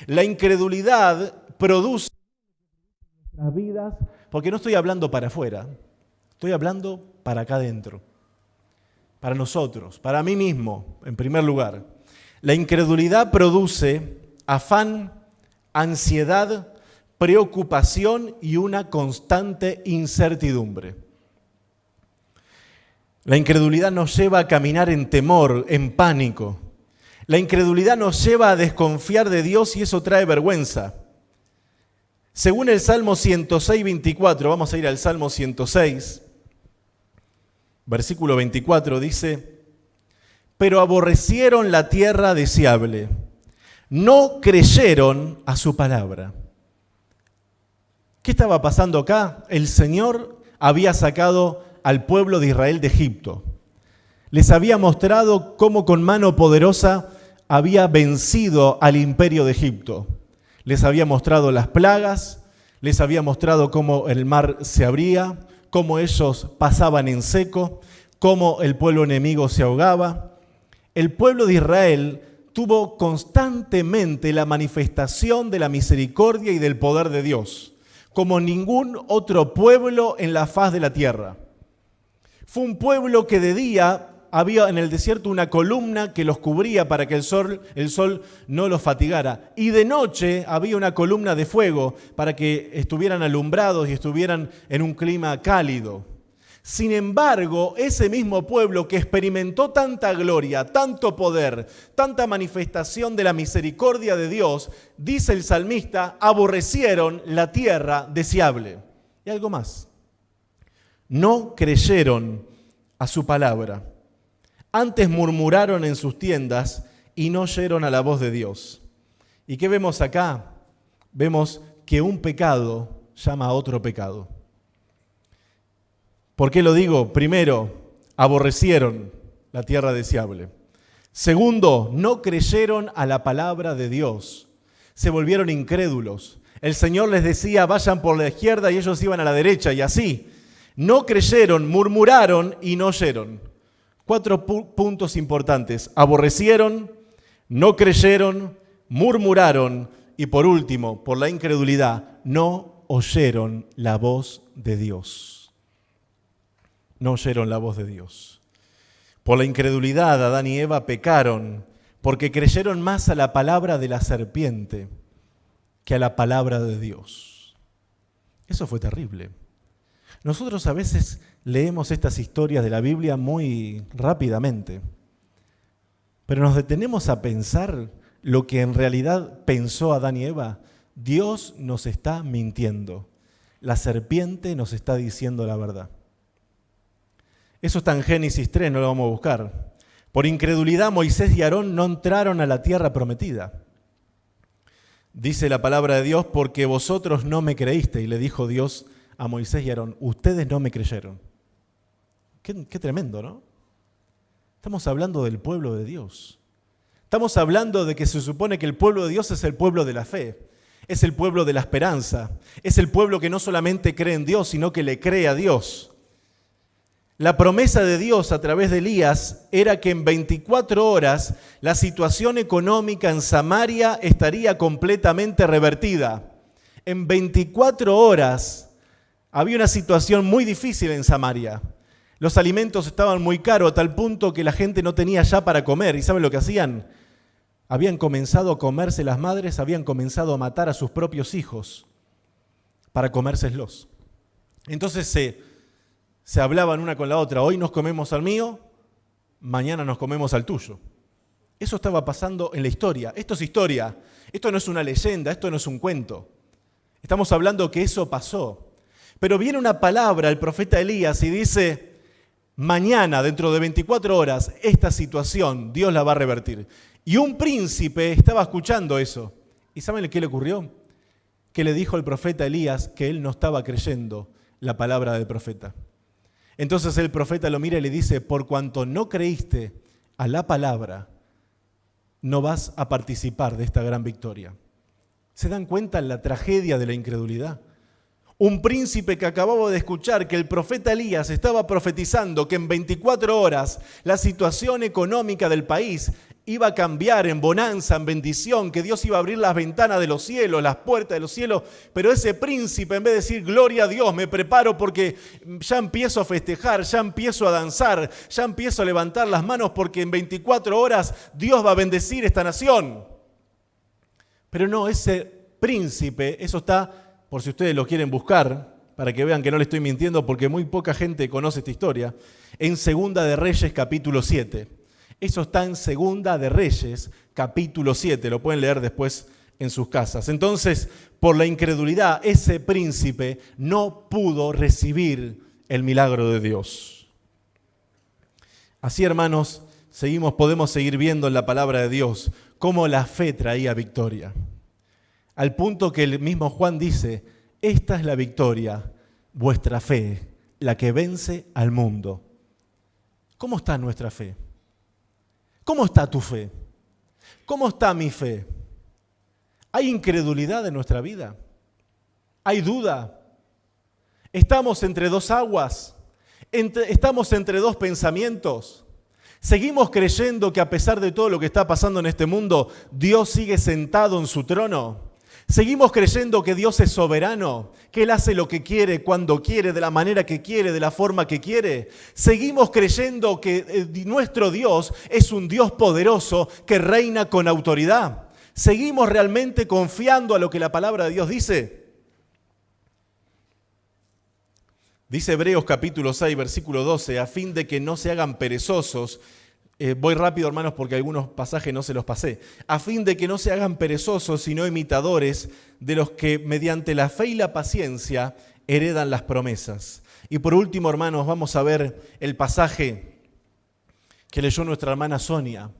Speaker 5: La incredulidad produce en nuestras vidas, porque no estoy hablando para afuera, estoy hablando para acá adentro, para nosotros, para mí mismo, en primer lugar. La incredulidad produce afán, ansiedad, preocupación y una constante incertidumbre. La incredulidad nos lleva a caminar en temor, en pánico. La incredulidad nos lleva a desconfiar de Dios y eso trae vergüenza. Según el Salmo 106, 24, vamos a ir al Salmo 106, versículo 24, dice, pero aborrecieron la tierra deseable, no creyeron a su palabra. ¿Qué estaba pasando acá? El Señor había sacado al pueblo de Israel de Egipto. Les había mostrado cómo con mano poderosa había vencido al imperio de Egipto. Les había mostrado las plagas, les había mostrado cómo el mar se abría, cómo ellos pasaban en seco, cómo el pueblo enemigo se ahogaba. El pueblo de Israel tuvo constantemente la manifestación de la misericordia y del poder de Dios, como ningún otro pueblo en la faz de la tierra. Fue un pueblo que de día había en el desierto una columna que los cubría para que el sol no los fatigara. Y de noche había una columna de fuego para que estuvieran alumbrados y estuvieran en un clima cálido. Sin embargo, ese mismo pueblo que experimentó tanta gloria, tanto poder, tanta manifestación de la misericordia de Dios, dice el salmista, aborrecieron la tierra deseable. Y algo más. No creyeron a su palabra. Antes murmuraron en sus tiendas y no oyeron a la voz de Dios. ¿Y qué vemos acá? Vemos que un pecado llama a otro pecado. ¿Por qué lo digo? Primero, aborrecieron la tierra deseable. Segundo, no creyeron a la palabra de Dios. Se volvieron incrédulos. El Señor les decía, vayan por la izquierda y ellos iban a la derecha y así. No creyeron, murmuraron y no oyeron. 4 puntos importantes. Aborrecieron, no creyeron, murmuraron y por último, por la incredulidad, no oyeron la voz de Dios. No oyeron la voz de Dios. Por la incredulidad, Adán y Eva pecaron, porque creyeron más a la palabra de la serpiente que a la palabra de Dios. Eso fue terrible. Nosotros a veces leemos estas historias de la Biblia muy rápidamente, pero nos detenemos a pensar lo que en realidad pensó Adán y Eva. Dios nos está mintiendo. La serpiente nos está diciendo la verdad. Eso está en Génesis 3, no lo vamos a buscar. Por incredulidad, Moisés y Aarón no entraron a la tierra prometida. Dice la palabra de Dios, porque vosotros no me creísteis, y le dijo Dios a Moisés y Aarón, ustedes no me creyeron. Qué tremendo, ¿no? Estamos hablando del pueblo de Dios. Estamos hablando de que se supone que el pueblo de Dios es el pueblo de la fe, es el pueblo de la esperanza, es el pueblo que no solamente cree en Dios, sino que le cree a Dios. La promesa de Dios a través de Elías era que en 24 horas la situación económica en Samaria estaría completamente revertida. En 24 horas había una situación muy difícil en Samaria. Los alimentos estaban muy caros a tal punto que la gente no tenía ya para comer. ¿Y saben lo que hacían? Habían comenzado a comerse las madres, habían comenzado a matar a sus propios hijos para comérselos. Entonces se hablaban una con la otra, hoy nos comemos al mío, mañana nos comemos al tuyo. Eso estaba pasando en la historia. Esto es historia, esto no es una leyenda, esto no es un cuento. Estamos hablando que eso pasó. Pero viene una palabra al profeta Elías y dice, mañana, dentro de 24 horas, esta situación Dios la va a revertir. Y un príncipe estaba escuchando eso. ¿Y saben qué le ocurrió? Que le dijo el profeta Elías que él no estaba creyendo la palabra del profeta. Entonces el profeta lo mira y le dice, por cuanto no creíste a la palabra, no vas a participar de esta gran victoria. ¿Se dan cuenta la tragedia de la incredulidad? Un príncipe que acababa de escuchar que el profeta Elías estaba profetizando que en 24 horas la situación económica del país iba a cambiar en bonanza, en bendición, que Dios iba a abrir las ventanas de los cielos, las puertas de los cielos, pero ese príncipe, en vez de decir, gloria a Dios, me preparo porque ya empiezo a festejar, ya empiezo a danzar, ya empiezo a levantar las manos porque en 24 horas Dios va a bendecir esta nación. Pero no, ese príncipe, eso está, por si ustedes lo quieren buscar, para que vean que no le estoy mintiendo, porque muy poca gente conoce esta historia, en Segunda de Reyes, capítulo 7. Eso está en Segunda de Reyes, capítulo 7. Lo pueden leer después en sus casas. Entonces, por la incredulidad, ese príncipe no pudo recibir el milagro de Dios. Así, hermanos, podemos seguir viendo en la palabra de Dios cómo la fe traía victoria. Al punto que el mismo Juan dice, esta es la victoria, vuestra fe, la que vence al mundo. ¿Cómo está nuestra fe? ¿Cómo está tu fe? ¿Cómo está mi fe? ¿Hay incredulidad en nuestra vida? ¿Hay duda? ¿Estamos entre dos aguas? ¿Estamos entre dos pensamientos? ¿Seguimos creyendo que a pesar de todo lo que está pasando en este mundo, Dios sigue sentado en su trono? ¿Seguimos creyendo que Dios es soberano, que Él hace lo que quiere, cuando quiere, de la manera que quiere, de la forma que quiere? ¿Seguimos creyendo que nuestro Dios es un Dios poderoso que reina con autoridad? ¿Seguimos realmente confiando a lo que la palabra de Dios dice? Dice Hebreos capítulo 6, versículo 12, a fin de que no se hagan perezosos. Voy rápido, hermanos, porque algunos pasajes no se los pasé. A fin de que no se hagan perezosos, sino imitadores de los que mediante la fe y la paciencia heredan las promesas. Y por último, hermanos, vamos a ver el pasaje que leyó nuestra hermana Sonia,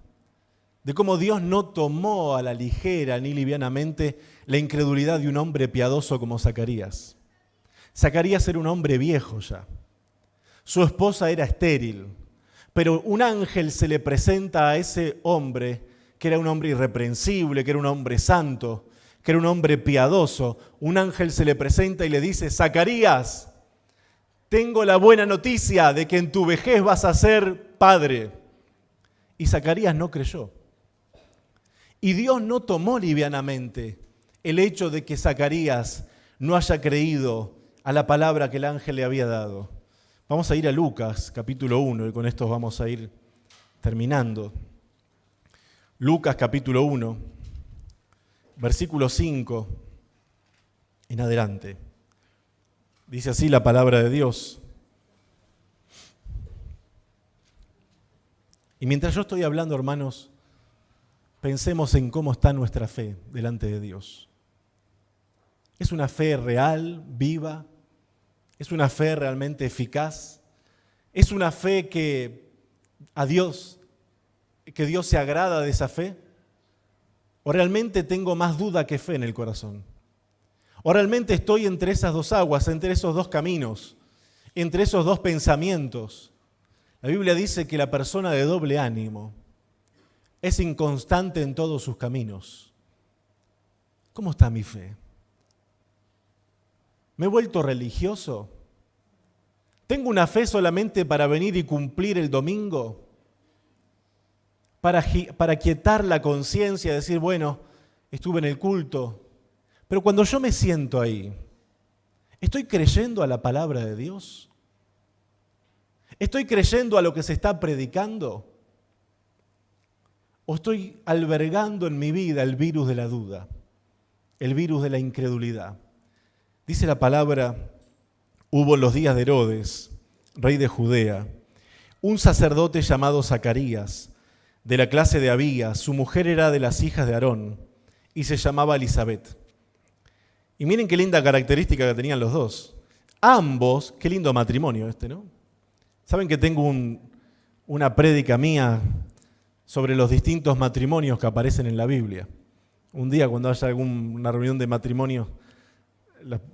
Speaker 5: de cómo Dios no tomó a la ligera ni livianamente la incredulidad de un hombre piadoso como Zacarías. Zacarías era un hombre viejo ya. Su esposa era estéril. Pero un ángel se le presenta a ese hombre, que era un hombre irreprensible, que era un hombre santo, que era un hombre piadoso. Un ángel se le presenta y le dice, Zacarías, tengo la buena noticia de que en tu vejez vas a ser padre. Y Zacarías no creyó. Y Dios no tomó livianamente el hecho de que Zacarías no haya creído a la palabra que el ángel le había dado. Vamos a ir a Lucas, capítulo 1, y con esto vamos a ir terminando. Lucas capítulo 1, versículo 5 en adelante. Dice así la palabra de Dios. Y mientras yo estoy hablando, hermanos, pensemos en cómo está nuestra fe delante de Dios. ¿Es una fe real, viva? ¿Es una fe realmente eficaz? ¿Es una fe que Dios se agrada de esa fe? ¿O realmente tengo más duda que fe en el corazón? ¿O realmente estoy entre esas dos aguas, entre esos dos caminos, entre esos dos pensamientos? La Biblia dice que la persona de doble ánimo es inconstante en todos sus caminos. ¿Cómo está mi fe? ¿Me he vuelto religioso? ¿Tengo una fe solamente para venir y cumplir el domingo? Para quietar la conciencia, decir, bueno, estuve en el culto. Pero cuando yo me siento ahí, ¿estoy creyendo a la palabra de Dios? ¿Estoy creyendo a lo que se está predicando? ¿O estoy albergando en mi vida el virus de la duda, el virus de la incredulidad? Dice la palabra, hubo en los días de Herodes, rey de Judea, un sacerdote llamado Zacarías, de la clase de Abías. Su mujer era de las hijas de Aarón y se llamaba Elisabet. Y miren qué linda característica que tenían los dos. Ambos, qué lindo matrimonio este, ¿no? Saben que tengo una prédica mía sobre los distintos matrimonios que aparecen en la Biblia. Un día cuando haya alguna reunión de matrimonio,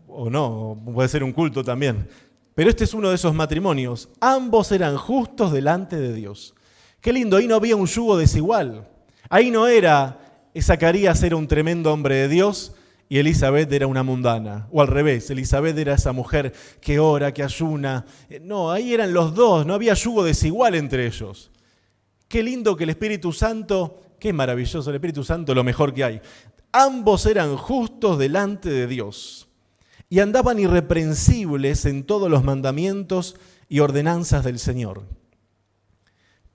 Speaker 5: o no, puede ser un culto también. Pero este es uno de esos matrimonios. Ambos eran justos delante de Dios. Qué lindo, ahí no había un yugo desigual. Ahí no era, Zacarías era un tremendo hombre de Dios y Elisabet era una mundana. O al revés, Elisabet era esa mujer que ora, que ayuna. No, ahí eran los dos, no había yugo desigual entre ellos. Qué lindo que el Espíritu Santo, qué maravilloso el Espíritu Santo, lo mejor que hay. Ambos eran justos delante de Dios y andaban irreprensibles en todos los mandamientos y ordenanzas del Señor.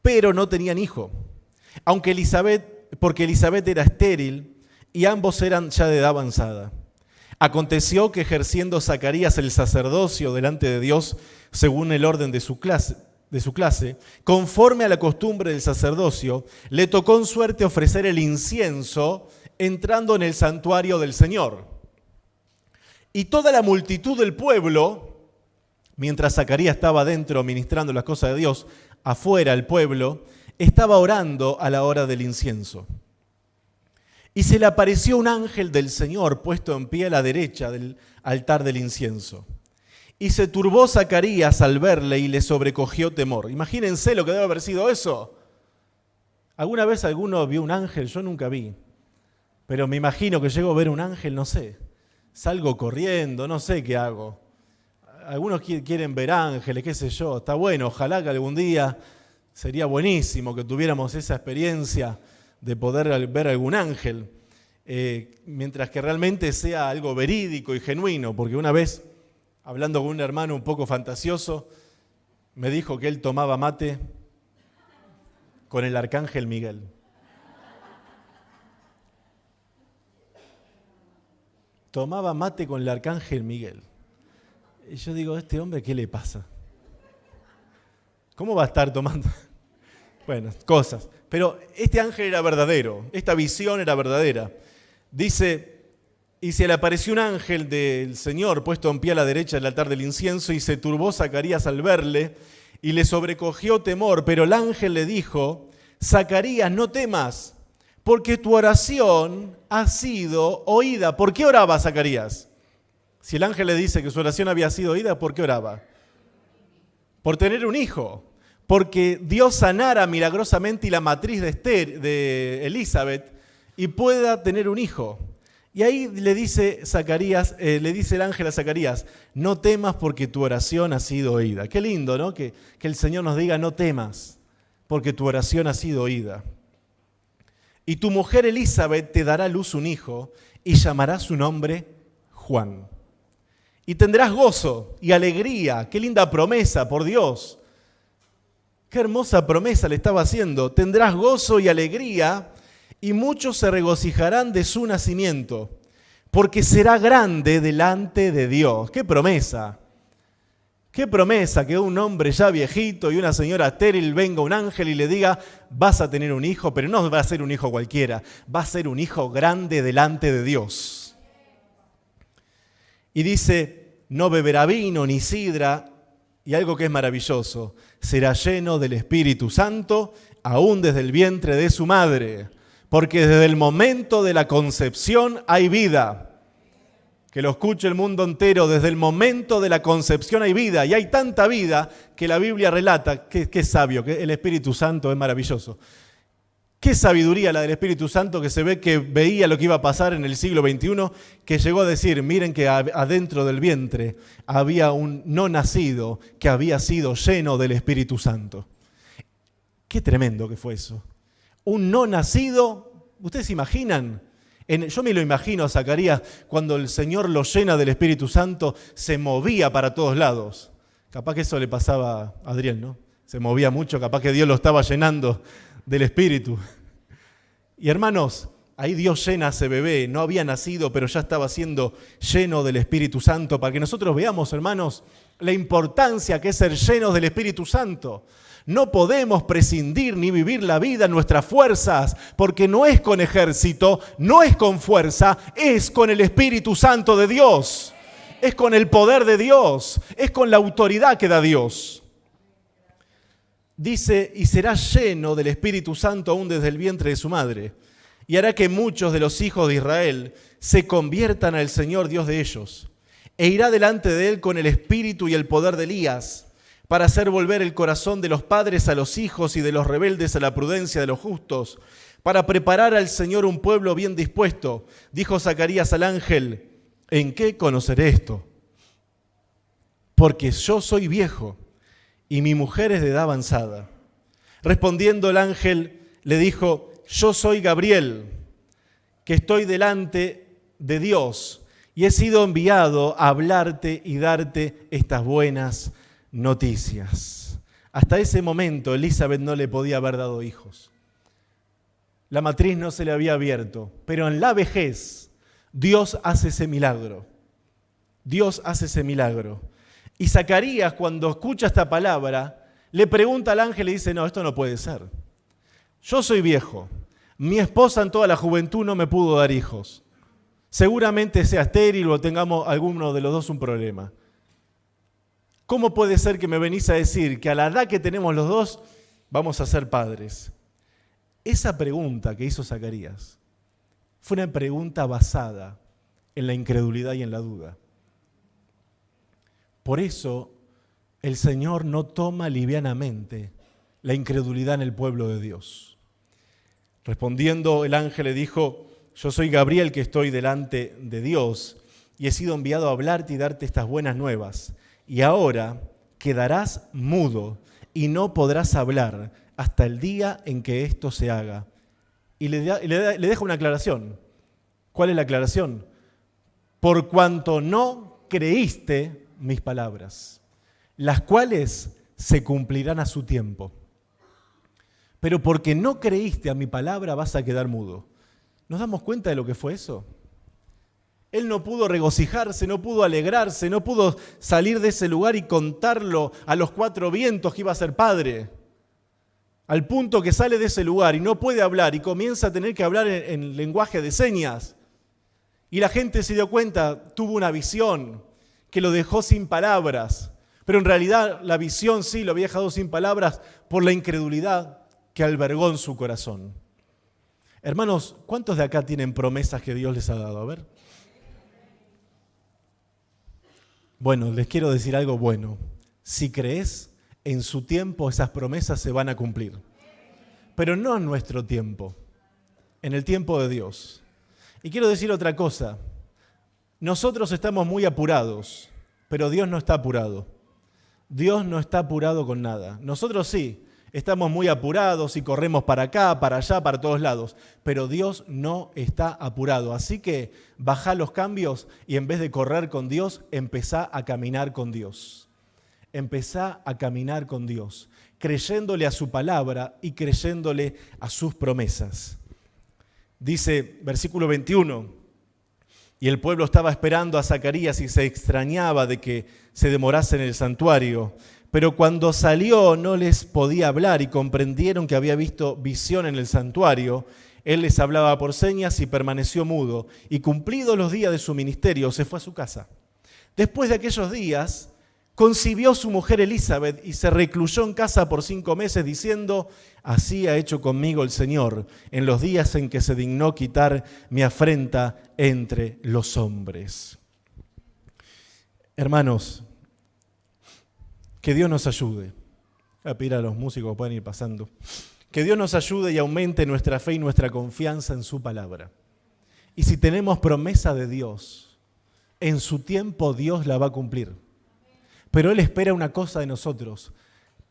Speaker 5: Pero no tenían hijo, porque Elisabet era estéril y ambos eran ya de edad avanzada. Aconteció que ejerciendo Zacarías el sacerdocio delante de Dios, según el orden de su clase, conforme a la costumbre del sacerdocio, le tocó en suerte ofrecer el incienso entrando en el santuario del Señor. Y toda la multitud del pueblo, mientras Zacarías estaba dentro ministrando las cosas de Dios, afuera el pueblo, estaba orando a la hora del incienso. Y se le apareció un ángel del Señor puesto en pie a la derecha del altar del incienso. Y se turbó Zacarías al verle y le sobrecogió temor. Imagínense lo que debe haber sido eso. ¿Alguna vez alguno vio un ángel? Yo nunca vi. Pero me imagino que llego a ver un ángel, no sé. Salgo corriendo, no sé qué hago. Algunos quieren ver ángeles, qué sé yo. Está bueno, ojalá que algún día sería buenísimo que tuviéramos esa experiencia de poder ver algún ángel. Mientras que realmente sea algo verídico y genuino. Porque una vez, hablando con un hermano un poco fantasioso, me dijo que él tomaba mate con el arcángel Miguel. Tomaba mate con el arcángel Miguel. Y yo digo, ¿a este hombre qué le pasa? ¿Cómo va a estar tomando? Bueno, cosas. Pero este ángel era verdadero, esta visión era verdadera. Dice, y se le apareció un ángel del Señor puesto en pie a la derecha del altar del incienso y se turbó Zacarías al verle y le sobrecogió temor. Pero el ángel le dijo, Zacarías, no temas, porque tu oración ha sido oída. ¿Por qué oraba Zacarías? Si el ángel le dice que su oración había sido oída, ¿por qué oraba? Por tener un hijo. Porque Dios sanara milagrosamente y la matriz de Elisabet y pueda tener un hijo. Y ahí le dice el ángel a Zacarías, no temas porque tu oración ha sido oída. Qué lindo, ¿no? Que el Señor nos diga, no temas porque tu oración ha sido oída. Y tu mujer Elisabet te dará a luz un hijo y llamará su nombre Juan. Y tendrás gozo y alegría. Qué linda promesa, por Dios. Qué hermosa promesa le estaba haciendo. Tendrás gozo y alegría, y muchos se regocijarán de su nacimiento, porque será grande delante de Dios. ¡Qué promesa! ¡Qué promesa que un hombre ya viejito y una señora estéril venga un ángel y le diga, vas a tener un hijo, pero no va a ser un hijo cualquiera, va a ser un hijo grande delante de Dios! Y dice, no beberá vino ni sidra, y algo que es maravilloso, será lleno del Espíritu Santo, aún desde el vientre de su madre, porque desde el momento de la concepción hay vida. Que lo escuche el mundo entero, desde el momento de la concepción hay vida, y hay tanta vida que la Biblia relata, que es sabio, que el Espíritu Santo es maravilloso. Qué sabiduría la del Espíritu Santo, que se ve que veía lo que iba a pasar en el siglo XXI, que llegó a decir, miren que adentro del vientre había un no nacido que había sido lleno del Espíritu Santo. Qué tremendo que fue eso. Un no nacido, ¿ustedes se imaginan? Yo me lo imagino a Zacarías cuando el Señor lo llena del Espíritu Santo, se movía para todos lados. Capaz que eso le pasaba a Adriel, ¿no? Se movía mucho, capaz que Dios lo estaba llenando del Espíritu. Y hermanos, ahí Dios llena a ese bebé, no había nacido, pero ya estaba siendo lleno del Espíritu Santo, para que nosotros veamos, hermanos, la importancia que es ser llenos del Espíritu Santo. No podemos prescindir ni vivir la vida en nuestras fuerzas, porque no es con ejército, no es con fuerza, es con el Espíritu Santo de Dios. Es con el poder de Dios, es con la autoridad que da Dios. Dice, y será lleno del Espíritu Santo aún desde el vientre de su madre, y hará que muchos de los hijos de Israel se conviertan al Señor Dios de ellos, e irá delante de él con el espíritu y el poder de Elías, para hacer volver el corazón de los padres a los hijos y de los rebeldes a la prudencia de los justos, para preparar al Señor un pueblo bien dispuesto. Dijo Zacarías al ángel, ¿en qué conoceré esto? Porque yo soy viejo y mi mujer es de edad avanzada. Respondiendo el ángel, le dijo, yo soy Gabriel, que estoy delante de Dios y he sido enviado a hablarte y darte estas buenas noticias. Hasta ese momento Elizabeth no le podía haber dado hijos. La matriz no se le había abierto, pero en la vejez Dios hace ese milagro. Dios hace ese milagro. Y Zacarías, cuando escucha esta palabra, le pregunta al ángel y dice, no, esto no puede ser. Yo soy viejo, mi esposa en toda la juventud no me pudo dar hijos. Seguramente sea estéril o tengamos alguno de los dos un problema. ¿Cómo puede ser que me venís a decir que a la edad que tenemos los dos vamos a ser padres? Esa pregunta que hizo Zacarías fue una pregunta basada en la incredulidad y en la duda. Por eso el Señor no toma livianamente la incredulidad en el pueblo de Dios. Respondiendo el ángel le dijo, yo soy Gabriel que estoy delante de Dios y he sido enviado a hablarte y darte estas buenas nuevas. Y ahora quedarás mudo y no podrás hablar hasta el día en que esto se haga. Y le deja una aclaración. ¿Cuál es la aclaración? Por cuanto no creíste mis palabras, las cuales se cumplirán a su tiempo. Pero porque no creíste a mi palabra vas a quedar mudo. ¿Nos damos cuenta de lo que fue eso? Él no pudo regocijarse, no pudo alegrarse, no pudo salir de ese lugar y contarlo a los cuatro vientos que iba a ser padre. Al punto que sale de ese lugar y no puede hablar y comienza a tener que hablar en lenguaje de señas. Y la gente se dio cuenta, tuvo una visión que lo dejó sin palabras. Pero en realidad la visión sí lo había dejado sin palabras por la incredulidad que albergó en su corazón. Hermanos, ¿cuántos de acá tienen promesas que Dios les ha dado? A ver. Bueno, les quiero decir algo bueno. Si crees, en su tiempo esas promesas se van a cumplir. Pero no en nuestro tiempo, en el tiempo de Dios. Y quiero decir otra cosa. Nosotros estamos muy apurados, pero Dios no está apurado. Dios no está apurado con nada. Nosotros sí, estamos muy apurados y corremos para acá, para allá, para todos lados. Pero Dios no está apurado. Así que bajá los cambios y en vez de correr con Dios, empezá a caminar con Dios. empezá a caminar con Dios, creyéndole a su palabra y creyéndole a sus promesas. Dice, versículo 21, y el pueblo estaba esperando a Zacarías y se extrañaba de que se demorase en el santuario. Pero cuando salió no les podía hablar y comprendieron que había visto visión en el santuario. Él les hablaba por señas y permaneció mudo. Y cumplidos los días de su ministerio, se fue a su casa. Después de aquellos días, concibió su mujer Elizabeth y se recluyó en casa por 5 meses, diciendo: así ha hecho conmigo el Señor en los días en que se dignó quitar mi afrenta entre los hombres. Hermanos, que Dios nos ayude. Voy a pedir a los músicos que puedan ir pasando. Que Dios nos ayude y aumente nuestra fe y nuestra confianza en su palabra. Y si tenemos promesa de Dios, en su tiempo Dios la va a cumplir. Pero Él espera una cosa de nosotros: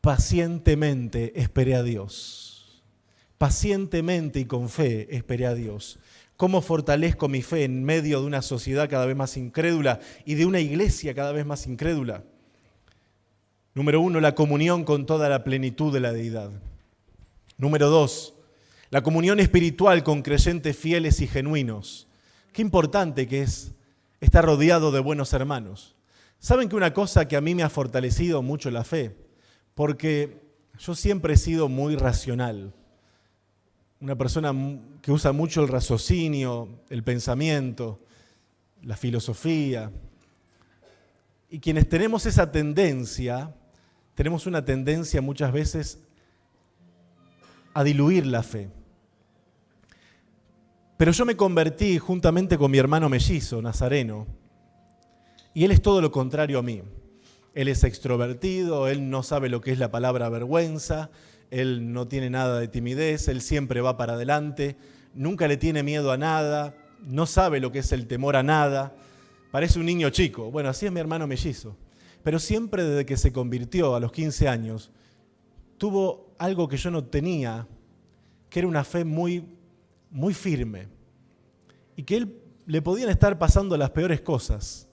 Speaker 5: pacientemente esperé a Dios. Pacientemente y con fe esperé a Dios. ¿Cómo fortalezco mi fe en medio de una sociedad cada vez más incrédula y de una iglesia cada vez más incrédula? Número 1, la comunión con toda la plenitud de la deidad. Número 2, la comunión espiritual con creyentes fieles y genuinos. Qué importante que es estar rodeado de buenos hermanos. ¿Saben que una cosa que a mí me ha fortalecido mucho la fe? Porque yo siempre he sido muy racional. Una persona que usa mucho el raciocinio, el pensamiento, la filosofía. Y quienes tenemos esa tendencia, tenemos una tendencia muchas veces a diluir la fe. Pero yo me convertí juntamente con mi hermano mellizo, Nazareno, y él es todo lo contrario a mí. Él es extrovertido, él no sabe lo que es la palabra vergüenza, él no tiene nada de timidez, él siempre va para adelante, nunca le tiene miedo a nada, no sabe lo que es el temor a nada, parece un niño chico. Bueno, así es mi hermano mellizo. Pero siempre desde que se convirtió a los 15 años, tuvo algo que yo no tenía, que era una fe muy, muy firme. Y que él le podían estar pasando las peores cosas.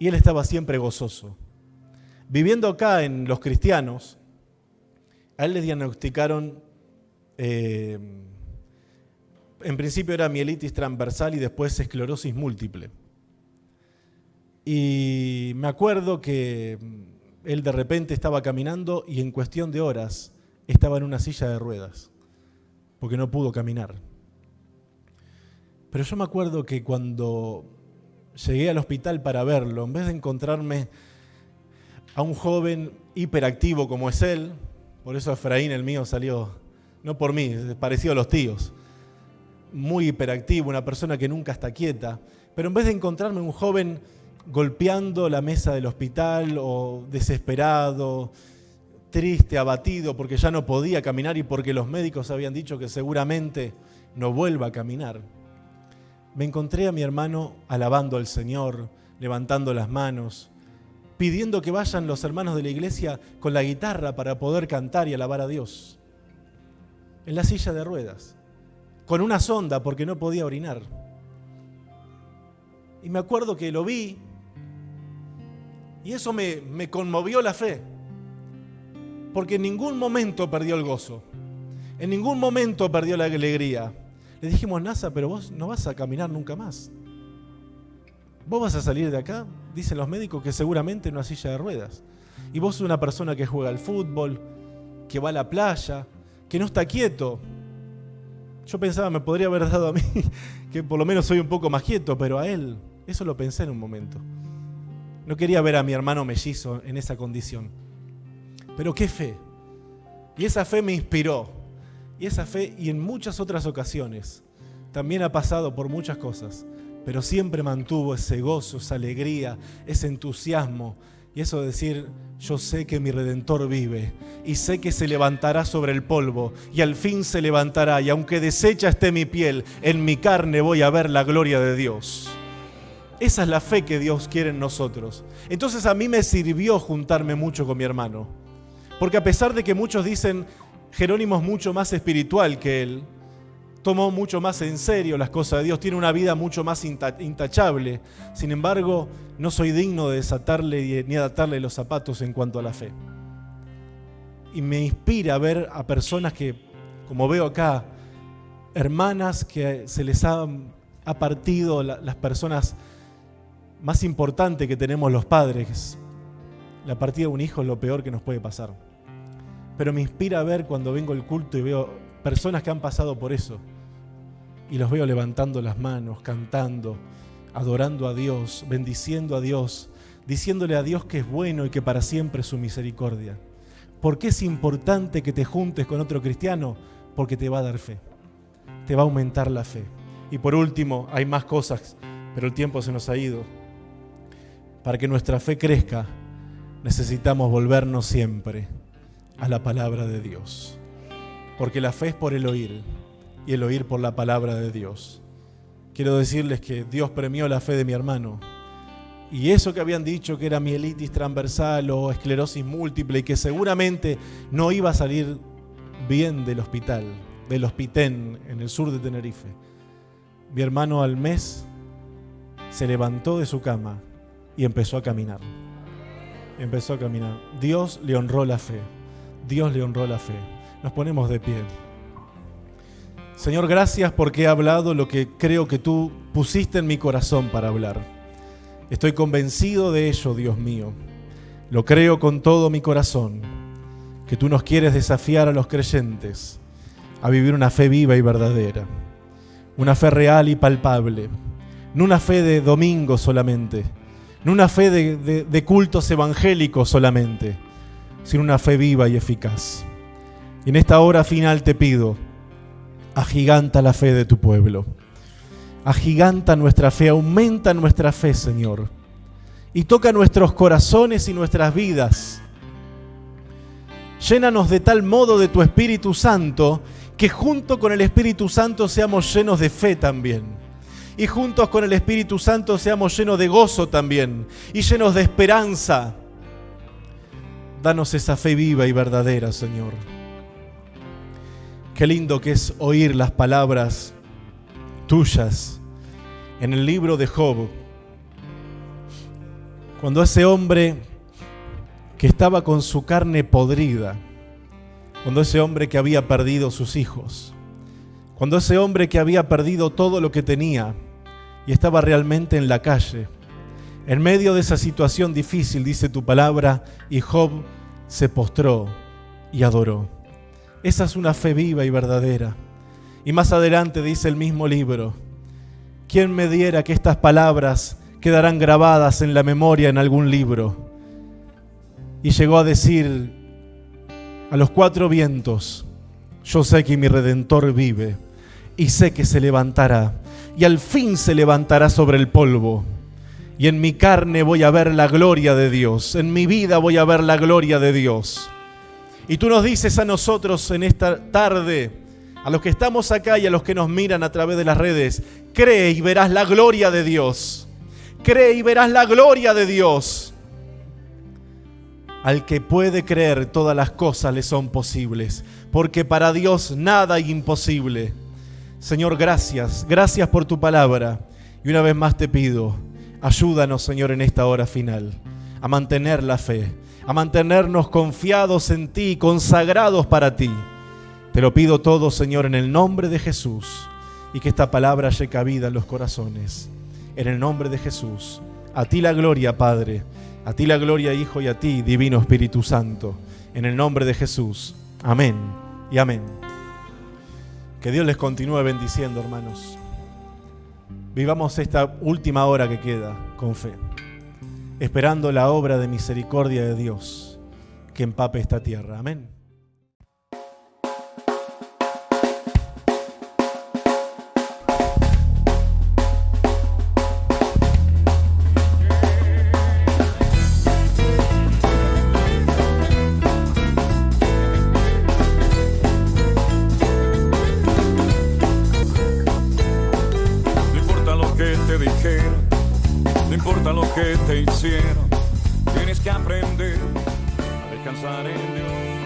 Speaker 5: Y él estaba siempre gozoso. Viviendo acá en Los Cristianos, a él le diagnosticaron, en principio era mielitis transversal y después esclerosis múltiple. Y me acuerdo que él de repente estaba caminando y en cuestión de horas estaba en una silla de ruedas, porque no pudo caminar. Pero yo me acuerdo que cuando llegué al hospital para verlo, en vez de encontrarme a un joven hiperactivo como es él, por eso Efraín, el mío, salió, no por mí, parecido a los tíos, muy hiperactivo, una persona que nunca está quieta, pero en vez de encontrarme un joven golpeando la mesa del hospital o desesperado, triste, abatido porque ya no podía caminar y porque los médicos habían dicho que seguramente no vuelva a caminar, me encontré a mi hermano alabando al Señor, levantando las manos, pidiendo que vayan los hermanos de la iglesia con la guitarra para poder cantar y alabar a Dios. En la silla de ruedas, con una sonda porque no podía orinar. Y me acuerdo que lo vi y eso me conmovió la fe, porque en ningún momento perdió el gozo, en ningún momento perdió la alegría. Le dijimos: Nasa, pero vos no vas a caminar nunca más. Vos vas a salir de acá, dicen los médicos, que seguramente en una silla de ruedas. Y vos sos una persona que juega al fútbol, que va a la playa, que no está quieto. Yo pensaba, me podría haber dado a mí, que por lo menos soy un poco más quieto, pero a él, eso lo pensé en un momento. No quería ver a mi hermano mellizo en esa condición. Pero qué fe. Y esa fe me inspiró. Y esa fe, y en muchas otras ocasiones, también ha pasado por muchas cosas, pero siempre mantuvo ese gozo, esa alegría, ese entusiasmo, y eso de decir: yo sé que mi Redentor vive, y sé que se levantará sobre el polvo, y al fin se levantará, y aunque deshecha esté mi piel, en mi carne voy a ver la gloria de Dios. Esa es la fe que Dios quiere en nosotros. Entonces a mí me sirvió juntarme mucho con mi hermano, porque a pesar de que muchos dicen: Jerónimo es mucho más espiritual que él, tomó mucho más en serio las cosas de Dios, tiene una vida mucho más intachable. Sin embargo, no soy digno de desatarle ni atarle los zapatos en cuanto a la fe. Y me inspira ver a personas que, como veo acá, hermanas que se les ha partido las personas más importantes que tenemos los padres. La partida de un hijo es lo peor que nos puede pasar. Pero me inspira ver cuando vengo al culto y veo personas que han pasado por eso. Y los veo levantando las manos, cantando, adorando a Dios, bendiciendo a Dios, diciéndole a Dios que es bueno y que para siempre es su misericordia. ¿Por qué es importante que te juntes con otro cristiano? Porque te va a dar fe, te va a aumentar la fe. Y por último, hay más cosas, pero el tiempo se nos ha ido. Para que nuestra fe crezca, necesitamos volvernos siempre a la palabra de Dios. Porque la fe es por el oír, y el oír por la palabra de Dios. Quiero decirles que Dios premió la fe de mi hermano. Y eso que habían dicho que era mielitis transversal o esclerosis múltiple y que seguramente no iba a salir bien del hospital, del Hospitén en el sur de Tenerife. Mi hermano al mes se levantó de su cama y empezó a caminar. Empezó a caminar. Dios le honró la fe. Dios le honró la fe. Nos ponemos de pie. Señor, gracias porque he hablado lo que creo que tú pusiste en mi corazón para hablar. Estoy convencido de ello, Dios mío. Lo creo con todo mi corazón, que tú nos quieres desafiar a los creyentes a vivir una fe viva y verdadera, una fe real y palpable, no una fe de domingo solamente, no una fe de cultos evangélicos solamente, sino una fe viva y eficaz. Y en esta hora final te pido, agiganta la fe de tu pueblo. Agiganta nuestra fe, aumenta nuestra fe, Señor. Y toca nuestros corazones y nuestras vidas. Llénanos de tal modo de tu Espíritu Santo, que junto con el Espíritu Santo seamos llenos de fe también. Y juntos con el Espíritu Santo seamos llenos de gozo también. Y llenos de esperanza. Danos esa fe viva y verdadera, Señor. Qué lindo que es oír las palabras tuyas en el libro de Job, cuando ese hombre que estaba con su carne podrida, cuando ese hombre que había perdido sus hijos, cuando ese hombre que había perdido todo lo que tenía y estaba realmente en la calle, en medio de esa situación difícil, dice tu palabra, y Job se postró y adoró. Esa es una fe viva y verdadera. Y más adelante dice el mismo libro, ¿quién me diera que estas palabras quedarán grabadas en la memoria en algún libro? Y llegó a decir a los cuatro vientos, yo sé que mi Redentor vive y sé que se levantará y al fin se levantará sobre el polvo. Y en mi carne voy a ver la gloria de Dios, en mi vida voy a ver la gloria de Dios. Y tú nos dices a nosotros en esta tarde, a los que estamos acá y a los que nos miran a través de las redes, cree y verás la gloria de Dios. Cree y verás la gloria de Dios. Al que puede creer, todas las cosas le son posibles, porque para Dios nada es imposible. Señor, gracias. Gracias por tu palabra. Y una vez más te pido, ayúdanos, Señor, en esta hora final, a mantener la fe, a mantenernos confiados en ti, consagrados para ti. Te lo pido todo, Señor, en el nombre de Jesús, y que esta palabra llegue a vida en los corazones. En el nombre de Jesús. A ti la gloria, Padre. A ti la gloria, Hijo, y a ti, Divino Espíritu Santo. En el nombre de Jesús. Amén y amén. Que Dios les continúe bendiciendo, hermanos. Vivamos esta última hora que queda con fe, esperando la obra de misericordia de Dios que empape esta tierra. Amén.
Speaker 6: No importa lo que te hicieron, tienes que aprender a descansar en Dios.